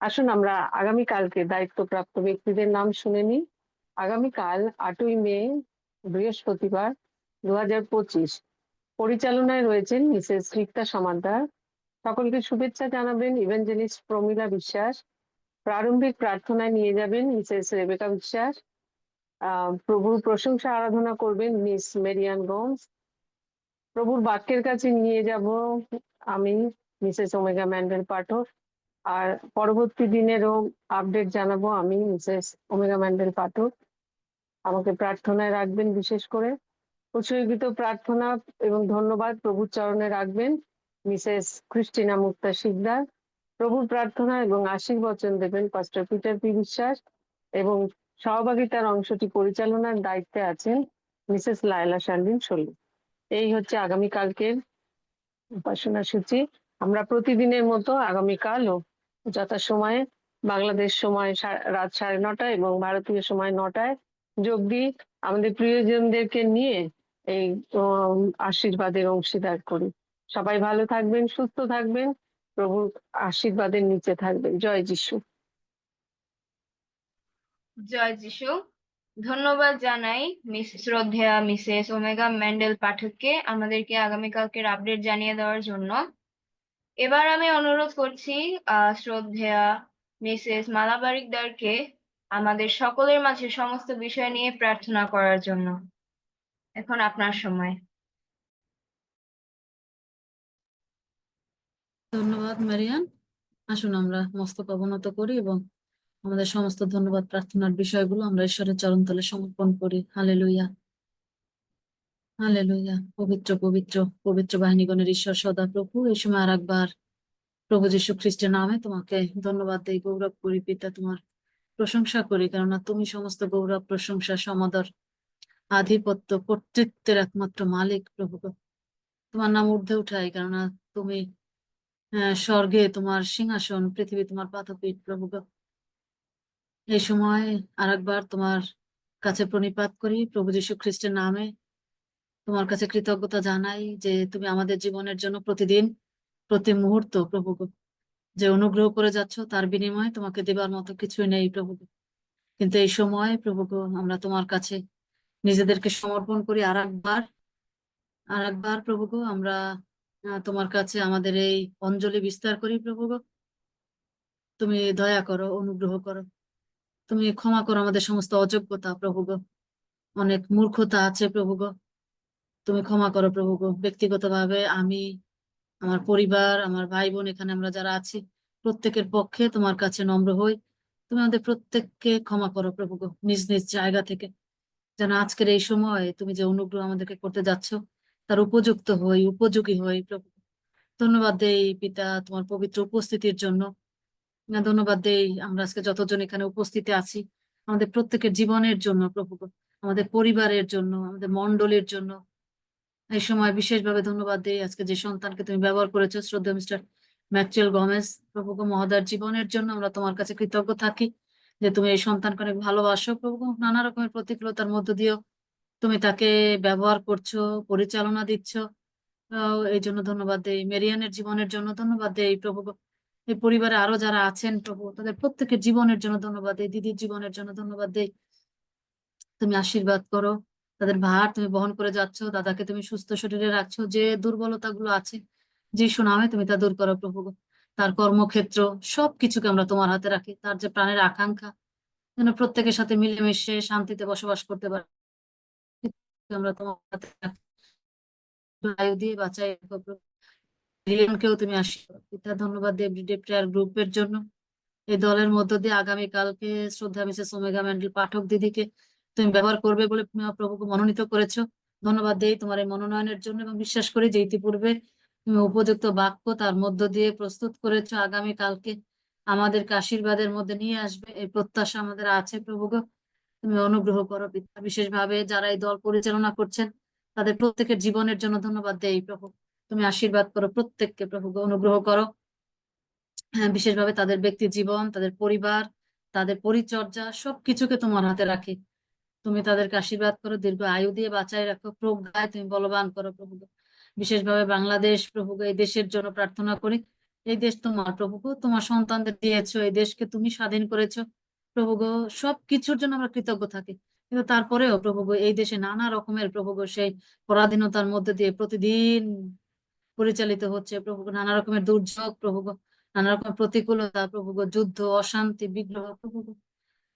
আসুন আমরা আগামীকালকে দায়িত্বপ্রাপ্ত ব্যক্তিদের নাম শুনে নিই। আগামীকাল 8ই মে, বৃহস্পতিবার, 2025, পরিচালনায় রয়েছেন মিসেস রিক্তা সমাদ্দার। সকলকে শুভেচ্ছা জানাবেন ইভেঞ্জেলিস্ট প্রমীলা বিশ্বাস। প্রারম্ভিক প্রার্থনায় নিয়ে যাবেন মিসেস রেবেকা বিশ্বাস। প্রভুর প্রশংসা আরাধনা করবেন মিস মেরিয়ান গোমস। প্রভুর বাক্যের কাছে নিয়ে যাব আমি, মিসেস ওমেগা ম্যান্ডেল পাঠক। আর পরবর্তী দিনেরও আপডেট জানাবো আমি, মিসেস ওমেগা ম্যান্ডেল পাঠক। আমাকে প্রার্থনায় রাখবেন বিশেষ করে। উৎসর্গিত প্রার্থনা এবং ধন্যবাদ প্রভুর চরণে রাখবেন মিসেস ক্রিস্টিনা মুক্তা শিকদার। প্রভুর প্রার্থনা এবং আশীর্বচন দেবেন পাস্টর পিটার পি বিশ্বাস, এবং সহভাগিতার অংশটি পরিচালনার দায়িত্বে আছেন মিসেস লায়লা শারমিন শোলি। এই হচ্ছে আগামীকালকের উপাসনা সূচি। আমরা প্রতিদিনের মতো আগামীকালও যথাসময়ে বাংলাদেশ সময় রাত 9:30 এবং ভারতীয় সময় 9টায় যোগ দিই, আমাদের প্রিয়জনদেরকে নিয়ে এই আশীর্বাদের অংশীদার করি। সবাই ভালো থাকবেন, সুস্থ থাকবেন, প্রভুর আশীর্বাদের নিচে থাকবেন। জয় যিশু। জয় যিশু। ধন্যবাদ জানাই শ্রদ্ধেয়া মিসেস ওমেগা ম্যান্ডেল পাঠককে আমাদেরকে আগামীকালকের আপডেট জানিয়ে দেওয়ার জন্য। এবার আমি অনুরোধ করছি শ্রদ্ধেয়া মিসেস মালাবারিকদারকে আমাদের সকলের মাঝে সমস্ত বিষয় নিয়ে প্রার্থনা করার জন্য। এখন আপনার সময়। ধন্যবাদ মারিয়ান। আসুন আমরা মস্তক অবনত করি এবং আমাদের সমস্ত ধন্যবাদ প্রার্থনার বিষয়গুলো আমরা ঈশ্বরের চরণতলে সমর্পণ করি। Hallelujah, hallelujah. পবিত্র পবিত্র পবিত্র বাহিনীগণের ঈশ্বর সদা প্রভু, এই সময় আর একবার প্রভু যীশু খ্রিস্টের নামে তোমাকে ধন্যবাদ দেই, গৌরব করি পিতা, তোমার প্রশংসা করি, কেননা তুমি সমস্ত গৌরব, প্রশংসা, সমাদর, আধিপত্য, কর্তৃত্বের একমাত্র মালিক প্রভু। তোমার নাম ঊর্ধ্বে উঠাই, কেননা তুমি স্বর্গে তোমার সিংহাসন, পৃথিবী তোমার পাদপীঠ প্রভু। এই সময় আরেকবার তোমার কাছে প্রণিপাত করি প্রভু যীশু খ্রিস্টের নামে, তোমার কাছে কৃতজ্ঞতা জানাই যে তুমি আমাদের জীবনের জন্য প্রতিদিন, প্রতি মুহূর্ত প্রভু যে অনুগ্রহ করে যাচ্ছ, তার বিনিময়ে তোমাকে দেবার মতো কিছুই নেই প্রভু। কিন্তু এই সময় প্রভু আমরা তোমার কাছে নিজেদেরকে সমর্পণ করি আরেকবার প্রভু আমরা তোমার কাছে আমাদের এই অঞ্জলি বিস্তার করি প্রভু। তুমি দয়া করো, অনুগ্রহ করো, তুমি ক্ষমা করো আমাদের সমস্ত অযোগ্যতা প্রভু। অনেক মূর্খতা আছে প্রভু, তুমি ক্ষমা করো প্রভু। ব্যক্তিগতভাবে আমি, আমার পরিবার, আমার ভাই বোন এখানে আমরা যারা আছি, প্রত্যেকের পক্ষে তোমার কাছে নম্র হই। তুমি আমাদের প্রত্যেককে ক্ষমা করো প্রভু, নিজ নিজ জায়গা থেকে, যেন আজকের এই সময় তুমি যে অনুগ্রহ আমাদেরকে করতে যাচ্ছ তার উপযুক্ত হই, উপযোগী হই প্রভু। ধন্যবাদ দেই পিতা তোমার পবিত্র উপস্থিতির জন্য। ধন্যবাদ দেই আমরা আজকে যতজন এখানে উপস্থিতি আছি আমাদের প্রত্যেকের জীবনের জন্য প্রভু, আমাদের পরিবারের জন্য, আমাদের মণ্ডলীর জন্য। এই সময় বিশেষভাবে ধন্যবাদ দেই আজকে যে সন্তানকে তুমি ব্যবহার করেছো, শ্রদ্ধেয় মিস্টার ম্যাকচুয়াল গমেজ প্রভু মহোদয়ের জীবনের জন্য আমরা তোমার কাছে কৃতজ্ঞ থাকি যে তুমি এই সন্তানকে অনেক ভালোবাসো প্রভু। নানা রকমের প্রতিকূলতার মধ্য দিয়েও তুমি তাকে ব্যবহার করছো, পরিচালনা দিচ্ছ। এই জন্য ধন্যবাদ দেই। মেরিয়ানের জীবনের জন্য ধন্যবাদ দেই প্রভু। এই পরিবারে আরো যারা আছেন প্রভু তাদের প্রত্যেকের জীবনের জন্য ধন্যবাদ দেই। দিদির জীবনের জন্য ধন্যবাদ দেই। তুমি আশীর্বাদ করো, তাদের ভার তুমি বহন করে যাচ্ছ, দাদাকে তুমি সুস্থ শরীরে রাখছো, যে দুর্বলতা গুলো আছে যিশু নামে তুমি তা দূর করো প্রভু। তার কর্মক্ষেত্র সবকিছুকে আমরা তোমার হাতে রাখি। তার যে প্রাণের আকাঙ্ক্ষা যেন প্রত্যেকের সাথে মিলেমিশে শান্তিতে বসবাস করতে পারে, আমরা তোমার হাতে রাখি। আয়ু দিয়ে বাঁচাই রাখো প্রভু। লিলিয়নকেও তুমি আশীর্বাদ পিতা। ধন্যবাদ দেব এভরিডে প্রেয়ার গ্রুপের জন্য। এই দলের মধ্য দিয়ে আগামীকালকে শ্রদ্ধা মিসেস ওমেগা ম্যান্ডেল পাঠক দিদিকে তুমি ব্যবহার করবে বলে প্রভুকে মনোনীত করেছো। ধন্যবাদ দেই তোমার এই মনোনয়নের জন্য এবং বিশ্বাস করি যে ইতিপূর্বে তুমি উপযুক্ত বাক্য তার মধ্য দিয়ে প্রস্তুত করেছো। আগামীকালকে আমাদেরকে আশীর্বাদের মধ্যে নিয়ে আসবে এই প্রত্যাশা আমাদের আছে প্রভুকে। তুমি অনুগ্রহ করো পিতা। বিশেষভাবে যারা এই দল পরিচালনা করছেন তাদের প্রত্যেকের জীবনের জন্য ধন্যবাদ দেই প্রভু। তুমি আশীর্বাদ করো প্রত্যেককে প্রভুকে, অনুগ্রহ করো। হ্যাঁ, বিশেষভাবে তাদের ব্যক্তি জীবন, তাদের পরিবার, তাদের পরিচর্যা সবকিছুকে তোমার হাতে রাখি। তুমি তাদেরকে আশীর্বাদ করো, দীর্ঘ আয়ু দিয়ে বাঁচাই রাখো, প্রজ্ঞায় তুমি বলবান করো প্রভু। বিশেষভাবে বাংলাদেশ প্রভু, এই দেশের জন্য প্রার্থনা করি। এই দেশ তোমার প্রভু, তোমার সন্তানদের দিয়েছো, এই দেশকে তুমি স্বাধীন করেছো প্রভু। সবকিছুর জন্য আমরা কৃতজ্ঞ থাকি, কিন্তু তারপরেও প্রভু এই দেশে নানা রকমের প্রভু সেই পরাধীনতার মধ্যে দিয়ে প্রতিদিন পরিচালিত হচ্ছে প্রভু। নানা রকমের দুর্যোগ প্রভু, নানা রকমের প্রতিকূলতা প্রভু, যুদ্ধ, অশান্তি, বিগ্রহ প্রভু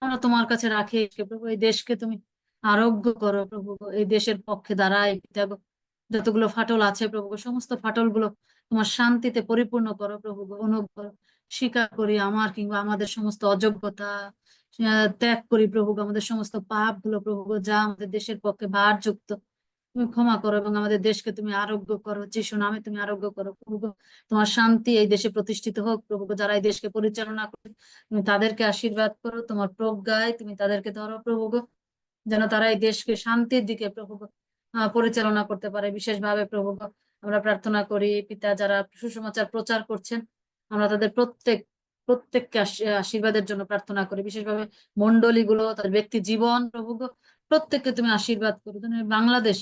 আমরা তোমার কাছে রাখি প্রভু। এই দেশকে তুমি আরোগ্য করো প্রভু। এই দেশের পক্ষে দাঁড়ায় পিতা গো। যতগুলো ফাটল আছে প্রভু, সমস্ত ফাটল গুলো তোমার শান্তিতে পরিপূর্ণ করো প্রভু। অনুগ্রহ স্বীকার করি আমার কিংবা আমাদের সমস্ত অযোগ্যতা, ত্যাগ করি প্রভু আমাদের সমস্ত পাপ গুলো প্রভু, যা আমাদের দেশের পক্ষে ভারযুক্ত। তুমি ক্ষমা করো এবং আমাদের দেশকে তুমি আরোগ্য করো। যিশু নামে তুমি আরোগ্য করো প্রভু। তোমার শান্তি এই দেশে প্রতিষ্ঠিত হোক প্রভু। যারা এই দেশকে পরিচালনা করে তুমি তাদেরকে আশীর্বাদ করো, তোমার প্রজ্ঞায় তুমি তাদেরকে ধরো প্রভু, যেন তারা এই দেশকে শান্তির দিকে প্রভু পরিচালনা করতে পারে। বিশেষভাবে প্রভু আমরা প্রার্থনা করি পিতা, যারা সুসমাচার প্রচার করছেন আমরা তাদের প্রত্যেককে আশীর্বাদের জন্য প্রার্থনা করি। বিশেষভাবে মন্ডলী গুলো, তাদের ব্যক্তি জীবন প্রভু প্রত্যেককে তুমি আশীর্বাদ করো। বাংলাদেশ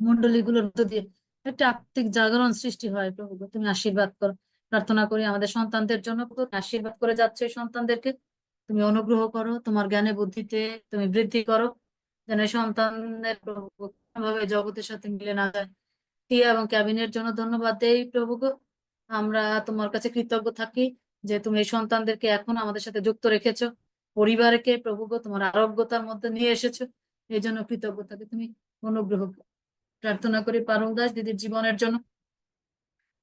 মন্ডলীগুলোর মধ্য দিয়ে একটা আত্মিক জাগরণ সৃষ্টি হয় প্রভু, তুমি আশীর্বাদ করো। প্রার্থনা করি আমাদের সন্তানদের জন্য, আশীর্বাদ করে যাচ্ছে এই সন্তানদেরকে তুমি অনুগ্রহ করো, তোমার জ্ঞানে বুদ্ধিতে তুমি বৃদ্ধি করো, যেন এই সন্তানের প্রভু ভাবে জগতের সাথে মিলে না যায়। টিয়া এবং ক্যাবিনের জন্য ধন্যবাদ দেই প্রভু। আমরা তোমার কাছে কৃতজ্ঞ থাকি যে তুমি এই সন্তানদেরকে এখন আমাদের সাথে যুক্ত রেখেছো, পরিবারকে প্রভু তোমার আরোগ্যতার মধ্যে নিয়ে এসেছো। এই জন্য কৃতজ্ঞ থাকি, তুমি অনুগ্রহ করো। প্রার্থনা করি পারুল দাস দিদির জীবনের জন্য।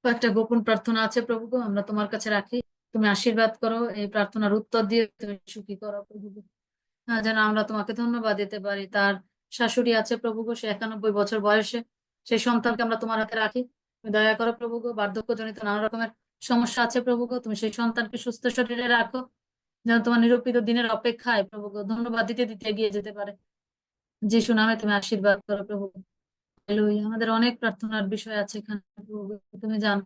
কয়েকটা গোপন প্রার্থনা আছে প্রভু, আমরা তোমার কাছে রাখি। তুমি আশীর্বাদ করো, এই প্রার্থনার উত্তর দিয়ে তুমি সুখী করো প্রভু। যেন আমরা তোমাকে ধন্যবাদ দিতে পারি। তার শাশুড়ি আছে প্রভু, সে 91 বছর বয়সে, সেই সন্তানকে আমরা তোমার হাতে রাখি। তুমি দয়া করো প্রভু, বার্ধক্যজনিত নানা রকমের সমস্যা আছে প্রভু, তুমি সেই সন্তানকে সুস্থ শরীরে রাখো, যেন তোমার নিরূপিত দিনের অপেক্ষায় প্রভু ধন্যবাদ দিতে দিতে এগিয়ে যেতে পারে। যিশু নামে তুমি আশীর্বাদ করো প্রভু। হালেলুয়া। আমাদের অনেক প্রার্থনার বিষয় আছে এখানে প্রভু, তুমি জানো।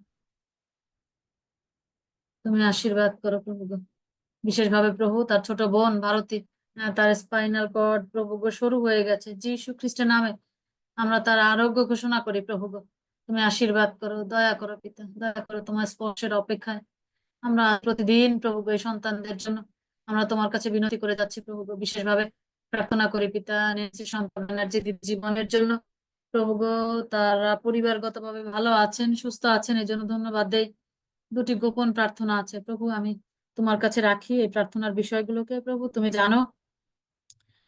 তুমি আশীর্বাদ করো প্রভু। বিশেষভাবে প্রভু তার ছোট বোন ভারতী, তার স্পাইনাল কর্ড প্রভু শুরু হয়ে গেছে। যিশু খ্রিস্টের নামে আমরা তার আরোগ্য ঘোষণা করি প্রভু। তুমি আশীর্বাদ করো, দয়া করো পিতা, দয়া করো। তোমার স্পর্শের অপেক্ষায় আমরা প্রতিদিন প্রভু এই সন্তানদের জন্য আমরা তোমার কাছে বিনতি করে যাচ্ছি প্রভু। বিশেষভাবে প্রার্থনা করি পিতা নেন্সি সন্তান ব্যানার্জি জীবনের জন্য প্রভু। তারা পরিবারগতভাবে ভালো আছেন, সুস্থ আছেন, এই জন্য ধন্যবাদ দেই। দুটি গোপন প্রার্থনা আছে প্রভু, আমি তোমার কাছে রাখি এই প্রার্থনার বিষয়গুলোকে প্রভু। তুমি জানো,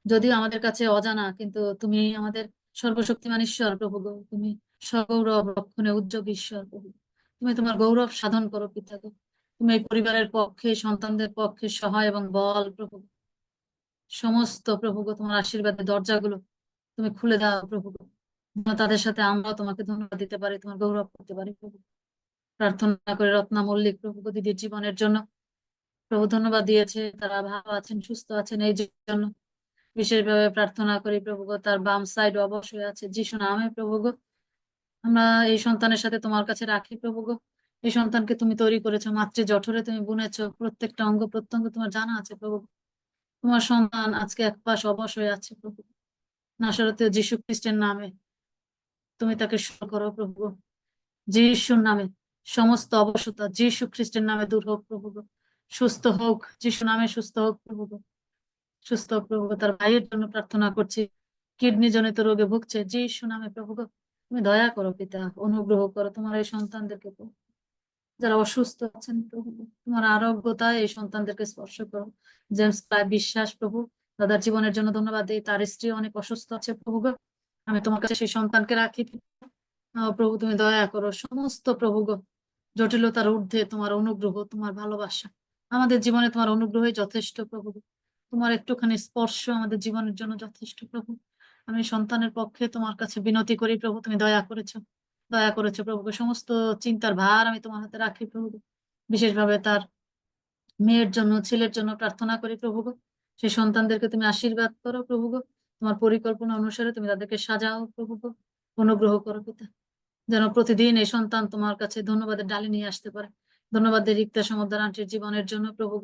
যদিও আমাদের কাছে অজানা, কিন্তু তুমি আমাদের সর্বশক্তিমান ঈশ্বর প্রভু। তুমি সগৌরব রক্ষণে উদ্যোগ ঈশ্বর প্রভু। তুমি তোমার গৌরব সাধন করো পিতা। তুমি এই পরিবারের পক্ষে, সন্তানদের পক্ষে সহায় এবং বল প্রভু। সমস্ত প্রভু তোমার আশীর্বাদের দরজাগুলো তুমি খুলে দাও প্রভু। তাদের সাথে আমরাও তোমাকে ধন্যবাদ দিতে পারি, তোমার গৌরব করতে পারি প্রভু। প্রার্থনা করে রত্না মল্লিক প্রভু দিদির জীবনের জন্য। প্রভু ধন্যবাদ দিয়েছে, তারা ভালো আছেন, সুস্থ আছেন, এই জন্য বিশেষভাবে প্রার্থনা করি প্রভু গো। তার বাম সাইড অবশ্যই আছে, যিশু নামে প্রভু গো। আমরা এই সন্তানের সাথে তোমার কাছে রাখি প্রভু গো। এই সন্তানকে তুমি তৈরি করেছো, মাতৃ জঠরে তুমি বুনেছো, প্রত্যেকটা অঙ্গ প্রত্যঙ্গ তোমার জানা আছে প্রভু। তোমার সন্তান আজকে এক পাশ অবশ হয়ে আছে প্রভু। নাসরতীয় যীশু খ্রিস্টের নামে তুমি তাকে সুস্থ করো প্রভু। যিশুর নামে সমস্ত অবশতা যীশু খ্রিস্টের নামে দূর হোক প্রভু। সুস্থ হোক, যিশু নামে সুস্থ হোক প্রভু। সুস্থ হোক প্রভু। তার ভাইয়ের জন্য প্রার্থনা করছি, কিডনি জনিত রোগে ভুগছে, যিশু নামে প্রভু। তুমি দয়া করো পিতা, অনুগ্রহ করো তোমার এই সন্তানদেরকে প্রভু। যারা অসুস্থ আছেন প্রভু, তোমার আরোগ্যতায় এই সন্তানদেরকে স্পর্শ করো। জেমস প্রায় বিশ্বাস প্রভু, দাদার জীবনের জন্য ধন্যবাদ দিই। তার স্ত্রী অনেক অসুস্থ আছে প্রভু। আমি তোমার কাছে সেই সন্তানকে রাখি প্রভু। তুমি দয়া করো সমস্ত প্রভু জটিলতার ঊর্ধ্বে তোমার অনুগ্রহ, তোমার ভালোবাসা আমাদের জীবনে, তোমার অনুগ্রহই যথেষ্ট প্রভু। তোমার একটুখানি স্পর্শ আমাদের জীবনের জন্য যথেষ্ট প্রভু। আমি সন্তানের পক্ষে তোমার কাছে বিনতি করি প্রভু, তুমি দয়া করেছো প্রভু। সমস্ত চিন্তার ভার আমি তোমার হাতে রাখি প্রভু। বিশেষভাবে তার মেয়ের জন্য, ছেলের জন্য প্রার্থনা করি প্রভু। সেই সন্তানদেরকে তুমি আশীর্বাদ করো প্রভু। তোমার পরিকল্পনা অনুসারে তুমি তাদেরকে সাজাও প্রভু। অনুগ্রহ করো পিতা, যেন প্রতিদিন এই সন্তান তোমার কাছে ধন্যবাদের ডালি নিয়ে আসতে পারে। ধন্যবাদের রিক্তা সমুদ্র আন্টির জীবনের জন্য প্রভু।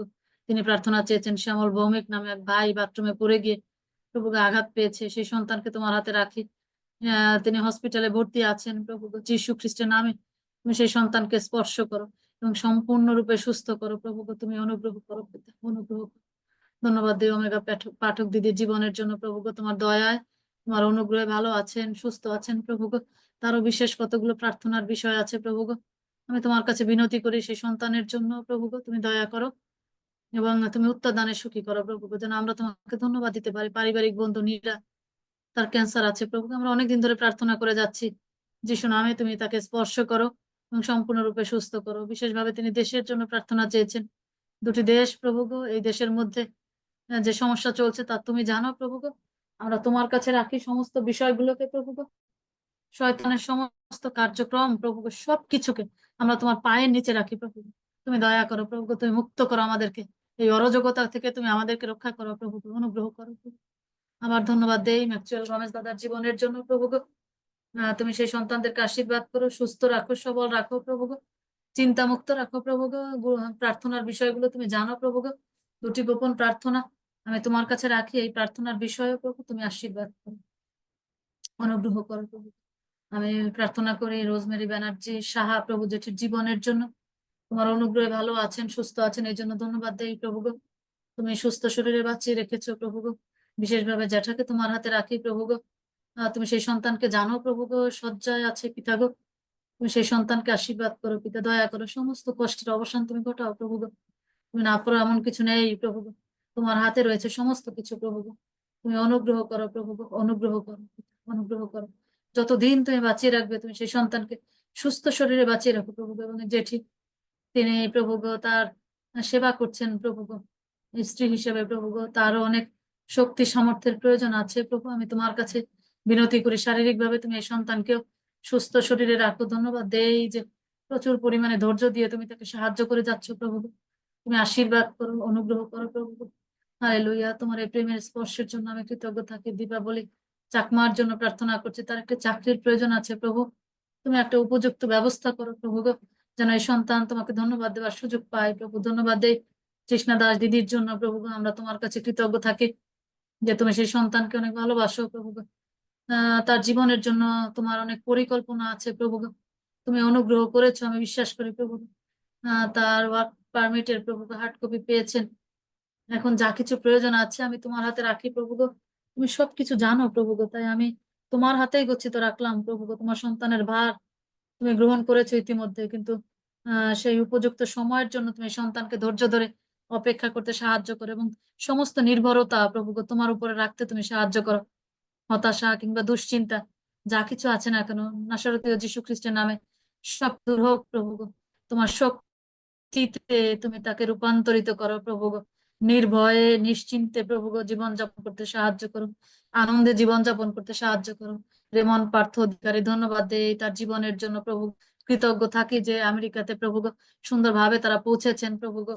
তিনি প্রার্থনা চেয়েছেন, শ্যামল ভৌমিক নামে এক ভাই বাথরুমে পড়ে গিয়ে প্রভুকে আঘাত পেয়েছে, সেই সন্তানকে তোমার হাতে রাখি। তিনি হসপিটালে ভর্তি আছেন প্রভু। যীশু খ্রিস্টের নামে তুমি সেই সন্তানকে স্পর্শ করো এবং সম্পূর্ণরূপে সুস্থ করো প্রভু। তুমি অনুগ্রহ করো পিতা, অনুগ্রহ করো। ধন্যবাদ দিই ওমেগা পাঠক দিদির জীবনের জন্য প্রভু। তোমার দয়ায়, তোমার অনুগ্রহে ভালো আছেন, সুস্থ আছেন প্রভু। তারও বিশেষ কতগুলো প্রার্থনার বিষয় আছে প্রভু। আমি তোমার কাছে বিনতি করি সেই সন্তানের জন্য প্রভু। তুমি দয়া করো এবং তুমি উত্তর দানে সুখী করো প্রভু, যেন আমরা তোমাকে ধন্যবাদ দিতে পারি। পারিবারিক বন্ধু নীরা, তার ক্যান্সার আছে প্রভু। আমরা অনেকদিন ধরে প্রার্থনা করে যাচ্ছি, যিশু নামে তুমি তাকে স্পর্শ করো এবং সম্পূর্ণরূপে সুস্থ করো। বিশেষভাবে তিনি দেশের জন্য প্রার্থনা চেয়েছেন, দুটি দেশ প্রভু। এই দেশের মধ্যে যে সমস্যা চলছে তা তুমি জানো প্রভু। আমরা তোমার কাছে রাখি সমস্ত বিষয়গুলোকে প্রভু। শয়তানের সমস্ত কার্যক্রম প্রভু, সবকিছুকে আমরা তোমার পায়ের নিচে রাখি প্রভু। তুমি দয়া করো প্রভু, তুমি মুক্ত করো আমাদেরকে, এই অরাজকতা থেকে তুমি আমাদেরকে রক্ষা করো প্রভু। অনুগ্রহ করো প্রভু। আমার ধন্যবাদ দেই ম্যাকচুয়াল রমেশ দাদার জীবনের জন্য প্রভু। তুমি সেই সন্তানদেরকে আশীর্বাদ করো, সুস্থ রাখো, সবল রাখো প্রভু। চিন্তা মুক্ত রাখো প্রভু। প্রার্থনার বিষয়গুলো তুমি জানো প্রভু। দুটি গোপন প্রার্থনা আমি তোমার কাছে রাখি, এই প্রার্থনার বিষয়ে প্রভু তুমি আশীর্বাদ করো, অনুগ্রহ করো প্রভু। আমি প্রার্থনা করি রোজমেরি ব্যানার্জি সাহা প্রভু জেঠির জীবনের জন্য। তোমার অনুগ্রহে ভালো আছেন, সুস্থ আছেন, এই জন্য ধন্যবাদ দেই প্রভু। তুমি সুস্থ শরীরে বাঁচিয়ে রেখেছো প্রভু। বিশেষভাবে জ্যাঠাকে তোমার হাতে রাখি প্রভু। তুমি সেই সন্তানকে জানো প্রভু, শয্যায় আছে পিতা গো। তুমি সেই সন্তানকে আশীর্বাদ করো পিতা, দয়া করো, সমস্ত কষ্টের অবসান তুমি ঘটাও প্রভু। তুমি না করো এমন কিছু নেই প্রভু। তোমার হাতে রয়েছে সমস্ত কিছু প্রভু। তুমি অনুগ্রহ করো প্রভু, অনুগ্রহ করো, অনুগ্রহ করো। যতদিন তুমি বাঁচিয়ে রাখবে তুমি সেই সন্তানকে সুস্থ শরীরে বাঁচিয়ে রাখো প্রভু। এবং জেঠি তিনি প্রভু তার সেবা করছেন প্রভু, স্ত্রী হিসেবে প্রভু। তারও অনেক শক্তি সামর্থ্যের প্রয়োজন আছে প্রভু। আমি তোমার কাছে বিনতি করি শারীরিক ভাবে তুমি এই সন্তানকেও সুস্থ শরীরে রাখো। ধন্যবাদ দেই যে প্রচুর পরিমাণে ধৈর্য দিয়ে তুমি তাকে সাহায্য করে যাচ্ছ প্রভু। তুমি আশীর্বাদ করো, অনুগ্রহ করো প্রভু। হালেলুয়া। তোমার এই প্রেমের স্পর্শের জন্য আমি কৃতজ্ঞ থাকি। দীপাবলি চাকমার জন্য প্রার্থনা করছি, তার একটা চাকরির প্রয়োজন আছে প্রভু। তুমি একটা উপযুক্ত ব্যবস্থা করো প্রভু, যেন এই সন্তান তোমাকে ধন্যবাদ দেওয়ার সুযোগ পায় প্রভু। ধন্যবাদ দেই কৃষ্ণা দাস দিদির জন্য প্রভু। আমরা তোমার কাছে কৃতজ্ঞ থাকি যে তুমি সেই সন্তানকে অনেক ভালোবাসো প্রভু। তার জীবনের জন্য তোমার অনেক পরিকল্পনা আছে প্রভু। তুমি অনুগ্রহ করেছো আমি বিশ্বাস করি প্রভু। তার ওয়ার্ক পারমিটের প্রভু হার্ড কপি পেয়েছেন। এখন যা কিছু প্রয়োজন আছে আমি তোমার হাতে রাখি প্রভু। তুমি সবকিছু জানো প্রভু। তাই আমি তোমার হাতেই গচ্ছিত রাখলাম প্রভু। তোমার সন্তানের ভার তুমি গ্রহণ করেছো ইতিমধ্যে, কিন্তু সেই উপযুক্ত সময়ের জন্য তুমি সন্তানকে ধৈর্য ধরে অপেক্ষা করতে সাহায্য করো এবং সমস্ত নির্ভরতা প্রভু তোমার উপরে রাখতে তুমি সাহায্য করো। হতাশা কিংবা দুশ্চিন্তা যা কিছু আছে না কেন, নাসরতীয় যীশু খ্রিস্টের নামে সব দূর হোক প্রভু। তোমার শক্তিতে তুমি তাকে রূপান্তরিত করো প্রভু। নির্ভয়ে নিশ্চিন্তে প্রভু জীবন যাপন করতে সাহায্য করো, আনন্দে জীবন যাপন করতে সাহায্য করো। রেমন পার্থ অধিকারী, ধন্যবাদ দেই তার জীবনের জন্য প্রভু। কৃতজ্ঞ থাকি যে আমেরিকাতে প্রভু গো সুন্দরভাবে তারা পৌঁছেছেন প্রভু গো,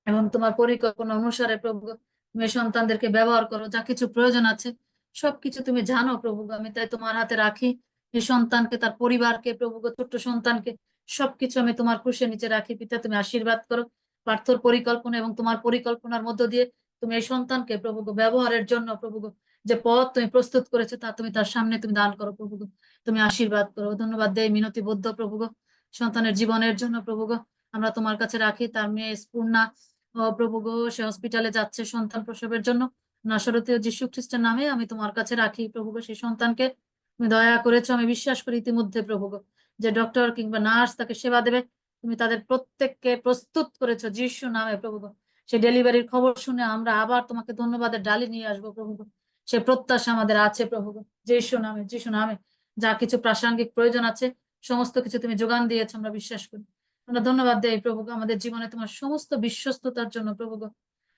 এবং তোমার পরিকল্পনা অনুসারে প্রভু গো, তুমি এই সন্তানদেরকে ব্যবহার করো, যা কিছু প্রয়োজন আছে সবকিছু তুমি জানো প্রভু গো। আমি তাই তোমার হাতে রাখি এই সন্তানকে, তার পরিবারকে প্রভু গো, ছোট্ট সন্তানকে, সবকিছু আমি তোমার ক্রুশের নিচে রাখি। পিতা তুমি আশীর্বাদ করো পার্থর পরিকল্পনা, এবং তোমার পরিকল্পনার মধ্য দিয়ে তুমি এই সন্তানকে প্রভু গো ব্যবহারের জন্য প্রভু গো যে পথ তুমি প্রস্তুত করেছো তা তুমি তার সামনে তুমি দান করো প্রভু গো। তুমি আশীর্বাদ করো। ধন্যবাদ দেই মিনতিবদ্ধ প্রভু গো সন্তানের জীবনের জন্য প্রভু গো। আমরা তোমার কাছে রাখি তার মেয়ে স্পূর্ণা, ও প্রভু গো সে হসপিটালে যাচ্ছে সন্তান প্রসবের জন্য। নাসরতীয় যীশু খ্রিস্টের নামে আমি তোমার কাছে রাখি প্রভু গো সেই সন্তানকে। তুমি দয়া করেছো, আমি বিশ্বাস করি ইতিমধ্যে প্রভু গো যে ডক্টর কিংবা নার্স তাকে সেবা দেবে, তুমি তাদের প্রত্যেককে প্রস্তুত করেছো যীশু নামে প্রভু গো। সে ডেলিভারির খবর শুনে আমরা আবার তোমাকে ধন্যবাদের ডালি নিয়ে আসবো প্রভু গো। সে প্রত্যাশা আমাদের আছে প্রভু গো, যীশু নামে, যীশু নামে। যা কিছু প্রাসঙ্গিক প্রয়োজন আছে সমস্ত কিছু তুমি যোগান দিয়েছো, আমরা বিশ্বাস করি। আমরা ধন্যবাদ দেই প্রভু গো আমাদের জীবনে তোমার সমস্ত বিশ্বস্ততার জন্য প্রভু গো,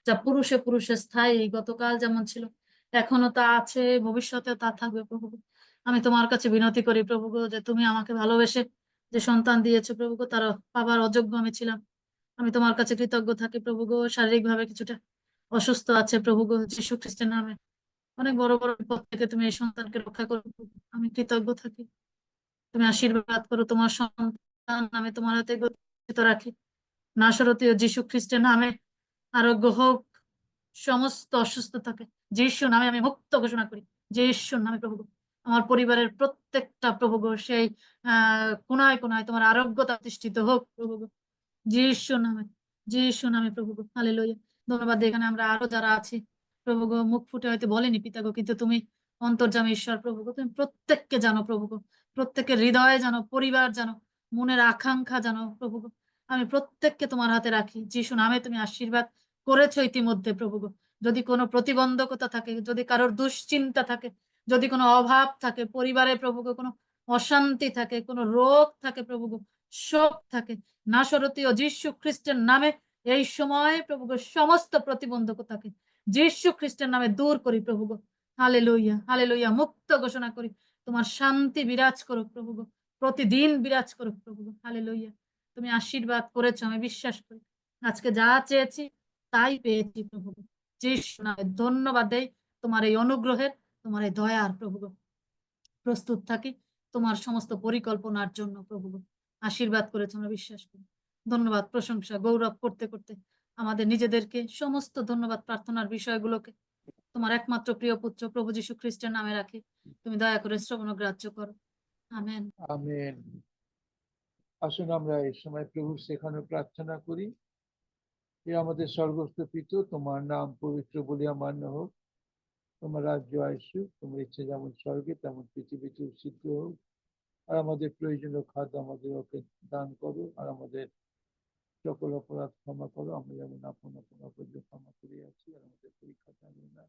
যা পুরুষে পুরুষে স্থায়ী, গতকাল যেমন ছিল এখনো তা আছে, ভবিষ্যতেও তা থাকবে প্রভু গো। আমি তোমার কাছে বিনতি করি প্রভু গো যে তুমি আমাকে ভালোবেসে যে সন্তান দিয়েছো প্রভু গো, তারা পাবার অযোগ্য আমি ছিলাম। আমি তোমার কাছে কৃতজ্ঞ থাকি প্রভু গো। শারীরিক ভাবে কিছুটা অসুস্থ আছে প্রভু গো, যীশু খ্রিস্টের নামে অনেক বড় বড় বিপদ থেকে তুমি এই সন্তানকে রক্ষা করো প্রভু। আমি কৃতজ্ঞ থাকি। তুমি আশীর্বাদ করো তোমার সন্তান, আমি তোমার হাতে গচ্ছিত রাখি। নাসরতীয় যীশু খ্রিস্টের নামে আরোগ্য হোক সমস্ত অসুস্থতাকে, যীশু নামে আমি মুক্ত ঘোষণা করি। যীশুর নামে প্রভু গো। আমার পরিবারের প্রত্যেকটা প্রভু গো সেই কোনায় কোনায় তোমার আরোগ্যতা প্রতিষ্ঠিত হোক প্রভু গো, যীশু নামে, যীশু নামে প্রভু গো। হালেলুয়া। ধন্যবাদ। এখানে আমরা আরো যারা আছি প্রভু গো মুখ ফুটে হয়তো বলেনি পিতা গো, কিন্তু তুমি অন্তর্যামী ঈশ্বর প্রভু গো, তুমি প্রত্যেককে জানো প্রভু গো, প্রত্যেকের হৃদয়ে জানো, পরিবার জানো, মনের আকাঙ্ক্ষা জানো প্রভু গো। আমি প্রত্যেককে তোমার হাতে রাখি। যীশু নামে তুমি আশীর্বাদ করেছো ইতিমধ্যে প্রভু গো। যদি কোনো প্রতিবন্ধকতা থাকে, যদি কারোর দুশ্চিন্তা থাকে, যদি কোনো অভাব থাকে পরিবারে প্রভু গো, কোনো অশান্তি থাকে, কোনো রোগ থাকে প্রভু গো, শোক থাকে, নাসরতীয় যীশু খ্রিস্টের নামে এই সময় প্রভু গো সমস্ত প্রতিবন্ধকতাকে যীশু খ্রিস্টের নামে দূর করি প্রভু গো। Hallelujah, hallelujah. মুক্ত ঘোষণা করি তোমার শান্তি বিরাজ করুক প্রভু গো, প্রতিদিন বিরাজ করুক প্রভু গো। হালেলুইয়া। তুমি আশীর্বাদ করেছো, আমি বিশ্বাস করি আজকে যা চেয়েছি তাই পেয়েছি প্রভু গো। যীশু নামে ধন্যবাদ দেই তোমার এই অনুগ্রহের, তোমার এই দয়ার প্রভু গো। প্রস্তুত থাকি তোমার সমস্ত পরিকল্পনার জন্য প্রভু গো। আশীর্বাদ করেছো, আমরা বিশ্বাস করি। ধন্যবাদ, প্রশংসা, গৌরব করতে করতে আমাদের নিজেদেরকে, সমস্ত ধন্যবাদ প্রার্থনার বিষয়গুলোকে তোমার একমাত্র প্রিয় পুত্র প্রভু যীশু খ্রিস্টের নামে রাখি। তুমি দয়া করে শ্রবণ ও গ্রাহ্য করো। আমেন। আমেন। আসুন আমরা এই সময় প্রভু শেখানো প্রার্থনা করি। হে আমাদের স্বর্গস্থ পিতা, তোমার নাম পবিত্র বলিয়া মান্য হোক, তোমার রাজ্য আসুক, তোমার ইচ্ছে যেমন স্বর্গে তেমন পৃথিবীতে সিদ্ধ হোক। আর আমাদের প্রয়োজনীয় খাদ্য আমাদের ওকে দান করো, আর আমাদের সকল অপরাধ ক্ষমা করো, আমরা যেমন আপন আপন অপরাধ ক্ষমা করিয়াছি। আর আমাদের পরীক্ষা জানি না,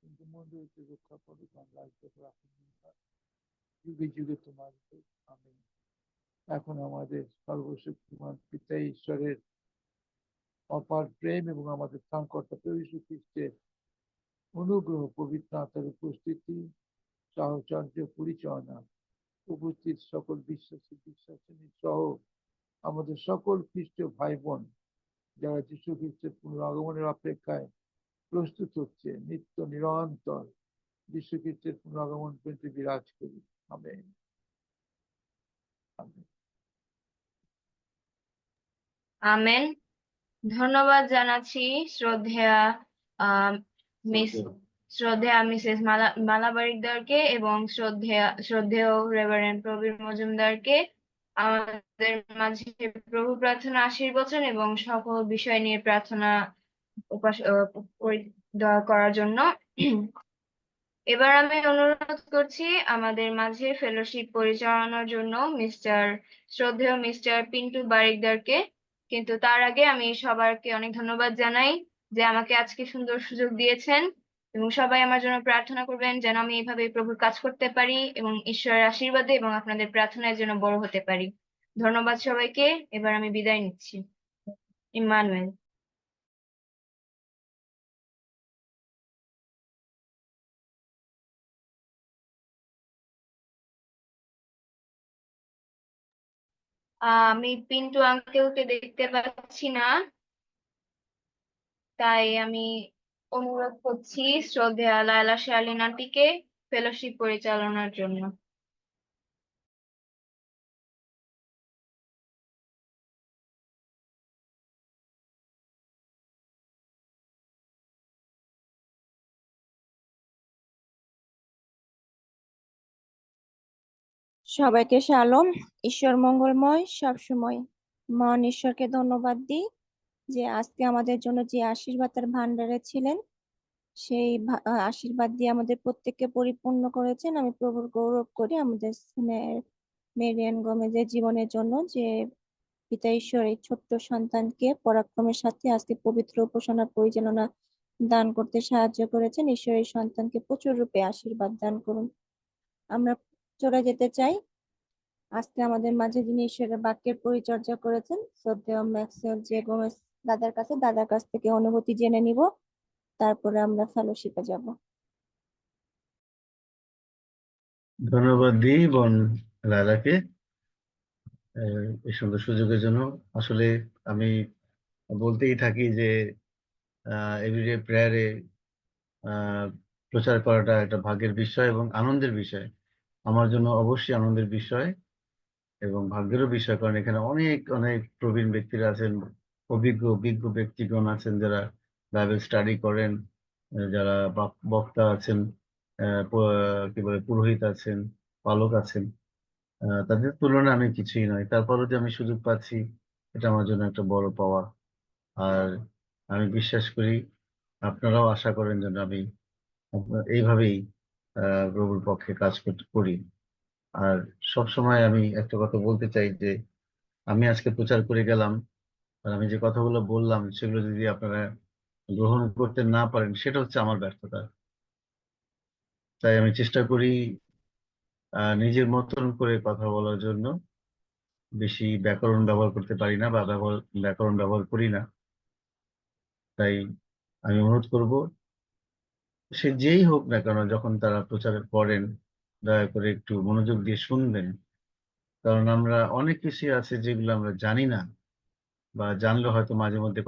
কিন্তু মন্দ হইতে রক্ষা করো, কারণ রাজ্য রাখুন যুগে যুগে তোমার। আমেন। এখন আমাদের সর্বশক্তিমান পিতা ঈশ্বরের অপার প্রেম এবং আমাদের ত্রাণকর্তা প্রভু যীশু খ্রিস্টের অনুগ্রহ, পবিত্র আত্মার উপস্থিতি, সাহচর্য, পরিচালনা, উপস্থিত সকল বিশ্বাসী সহ আমাদের সকল খ্রিস্ট ভাই বোন যারা যীশু খ্রিস্টের পুনরাগমনের অপেক্ষায় প্রস্তুত হচ্ছে, নিত্য নিরন্তর যীশু খ্রিস্টের পুনরাগমন পর্যন্ত বিরাজ করি। আমেন। আমেন। আমেন। ধন্যবাদ জানাচ্ছি শ্রদ্ধেয়া মিসেস মালাবারিকদারকে এবং শ্রদ্ধেয় রেভারেন্ড প্রবীর মজুমদারকে আমাদের মাঝে প্রভু প্রার্থনা আশীর্বচন এবং সকল বিষয় নিয়ে প্রার্থনা করার জন্য। এবার আমি অনুরোধ করছি আমাদের মাঝে ফেলোশিপ পরিচালনার জন্য শ্রদ্ধেয় মিস্টার পিন্টু বারিকদারকে। কিন্তু তার আগে আমি সবাইকে অনেক ধন্যবাদ জানাই যে আমাকে আজকে সুন্দর সুযোগ দিয়েছেন, এবং সবাই আমার জন্য প্রার্থনা করবেন যেন আমি এইভাবে প্রভুর কাজ করতে পারি এবং ঈশ্বরের আশীর্বাদে এবং আপনাদের প্রার্থনায় যেন বড় হতে পারি। ধন্যবাদ সবাইকে। এবার আমি বিদায় নিচ্ছি। ইম্মানুয়েল। আমি পিন্টু আঙ্কেলকে দেখতে পাচ্ছি না, তাই আমি অনুরোধ করছি শ্রদ্ধেয়া লায়লা শার্লিন আন্টিকে ফেলোশিপ পরিচালনার জন্য। সবাইকে শালোম। ঈশ্বর মঙ্গলময় সবসময়। মহান ঈশ্বরকে ধন্যবাদ দিই যে আজকে আমাদের জন্য যে আশীর্বাদের ভান্ডারে ছিলেন, সেই আশীর্বাদ দিয়ে আমাদের প্রত্যেককে পরিপূর্ণ করেছেন। আমি প্রভুর গৌরব করি আমাদের স্নেহের মেরিয়ান গোমেজের জীবনের জন্য, যে পিতা ঈশ্বর এই ছোট্ট সন্তানকে পরাক্রমের সাথে আজকে পবিত্র উপাসনা পরিচালনা দান করতে সাহায্য করেছেন। ঈশ্বর এই সন্তানকে প্রচুর রূপে আশীর্বাদ দান করুন। আমরা চলে যেতে চাই আজকে আমাদের মাঝে যিনি ঈশ্বরের বাক্যের পরিচর্যা করেছেন, শ্রদ্ধেয় ম্যাক্সওয়েল জে গোমেজ দাদার কাছ থেকে অনুভূতি জেনে নিব, তারপরে আমরা ফেলোশিপে যাব। ধন্যবাদ দিই বোন লায়লাকে এই সুন্দর সুযোগের জন্য। আসলে আমি বলতেই থাকি যে এভরিডে প্রেয়ারে প্রচার করাটা একটা ভাগ্যের বিষয় এবং আনন্দের বিষয়। আমার জন্য অবশ্যই আনন্দের বিষয় এবং ভাগ্যেরও বিষয়, কারণ এখানে অনেক অনেক প্রবীণ ব্যক্তিরা আছেন, অভিজ্ঞ বিজ্ঞ ব্যক্তিগণ আছেন যারা বাইবেল স্টাডি করেন, যারা বক্তা আছেন, কি বলে পুরোহিত আছেন, পালক আছেন। তাদের তুলনায় আমি কিছুই নয়, তারপরও যে আমি সুযোগ পাচ্ছি এটা আমার জন্য একটা বড় পাওয়া। আর আমি বিশ্বাস করি আপনারাও আশা করেন যেন আমি এইভাবেই প্রভুর পক্ষে কাজ করি। আর সব সময় আমি একটা কথা বলতে চাই যে আমি আজকে প্রচার করে গেলাম, আর আমি যে কথাগুলো বললাম সেগুলো যদি আপনারা গ্রহণ করতে না পারেন সেটা হচ্ছে আমার ব্যর্থতা। তাই আমি চেষ্টা করি নিজের মতন করে কথা বলার জন্য। বেশি ব্যাকরণ ব্যবহার করতে পারি না বা ব্যাকরণ ব্যবহার করি না। তাই আমি অনুরোধ করব সে যেই হোক না কেন যখন তারা প্রচার করেন দয়া করে একটু মনোযোগ দিয়ে শুনবেন, কারণ আমরা অনেক কিছু আছে যেগুলো আমরা জানি না, বা জানলে হয়তো মাঝে মধ্যে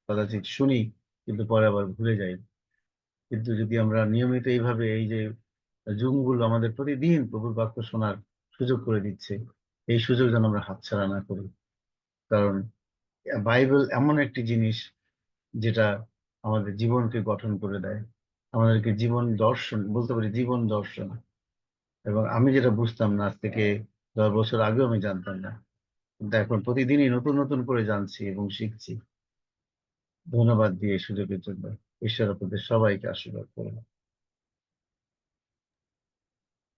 কদাচিৎ শুনি কিন্তু পরে আবার ভুলে যাই। কিন্তু যদি আমরা নিয়মিত এইভাবে এই যে জুমগুলো আমাদের প্রতিদিন প্রভুর বাক্য শোনার সুযোগ করে দিচ্ছে, এই সুযোগ যেন আমরা হাতছাড়া না করি। কারণ বাইবেল এমন একটি জিনিস যেটা আমাদের জীবনকে গঠন করে দেয়, আমাদেরকে জীবন দর্শন বলতে পারি, জীবন দর্শন। এবং আমি যেটা বুঝতাম না আজ থেকে 10 বছর আগেও আমি জানতাম না, কিন্তু এখন প্রতিদিনই নতুন নতুন করে জানছি এবং শিখছি। ধন্যবাদ দিয়ে এই সুযোগের জন্য। ঈশ্বর আপনাদের সবাইকে আশীর্বাদ করুন।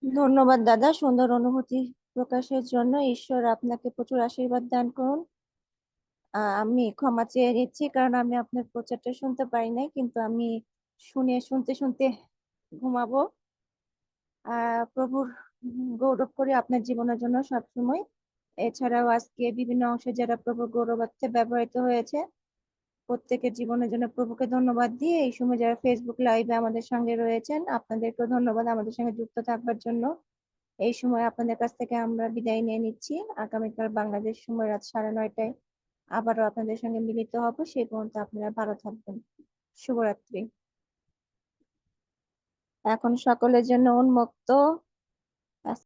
ধন্যবাদ দাদা সুন্দর অনুভূতি প্রকাশের জন্য। ঈশ্বর আপনাকে প্রচুর আশীর্বাদ দান করুন। আমি ক্ষমা চেয়ে নিচ্ছি, কারণ আমি আপনার প্রচারটা শুনতে পারি নাই, কিন্তু আমি শুনতে শুনতে ঘুমাবো। প্রভুর গৌরব করি আপনার জীবনের জন্য সবসময়। এছাড়াও আজকে বিভিন্ন অংশে যারা প্রভুর গৌরবার্থে ব্যবহৃত হয়েছে, প্রত্যেকের জীবনের জন্য প্রভুকে ধন্যবাদ দিয়ে এই সময় যারা ফেসবুক লাইভে আমাদের সঙ্গে রয়েছেন, আপনাদেরকেও ধন্যবাদ আমাদের সঙ্গে যুক্ত থাকবার জন্য। এই সময় আপনাদের কাছ থেকে আমরা বিদায় নিয়ে নিচ্ছি। আগামীকাল বাংলাদেশ সময় রাত 9:30টায় আবারও আপনাদের সঙ্গে মিলিত হব। সেই পর্যন্ত আপনারা ভালো থাকবেন। শুভরাত্রি। এখন সকলের জন্য উন্মুক্ত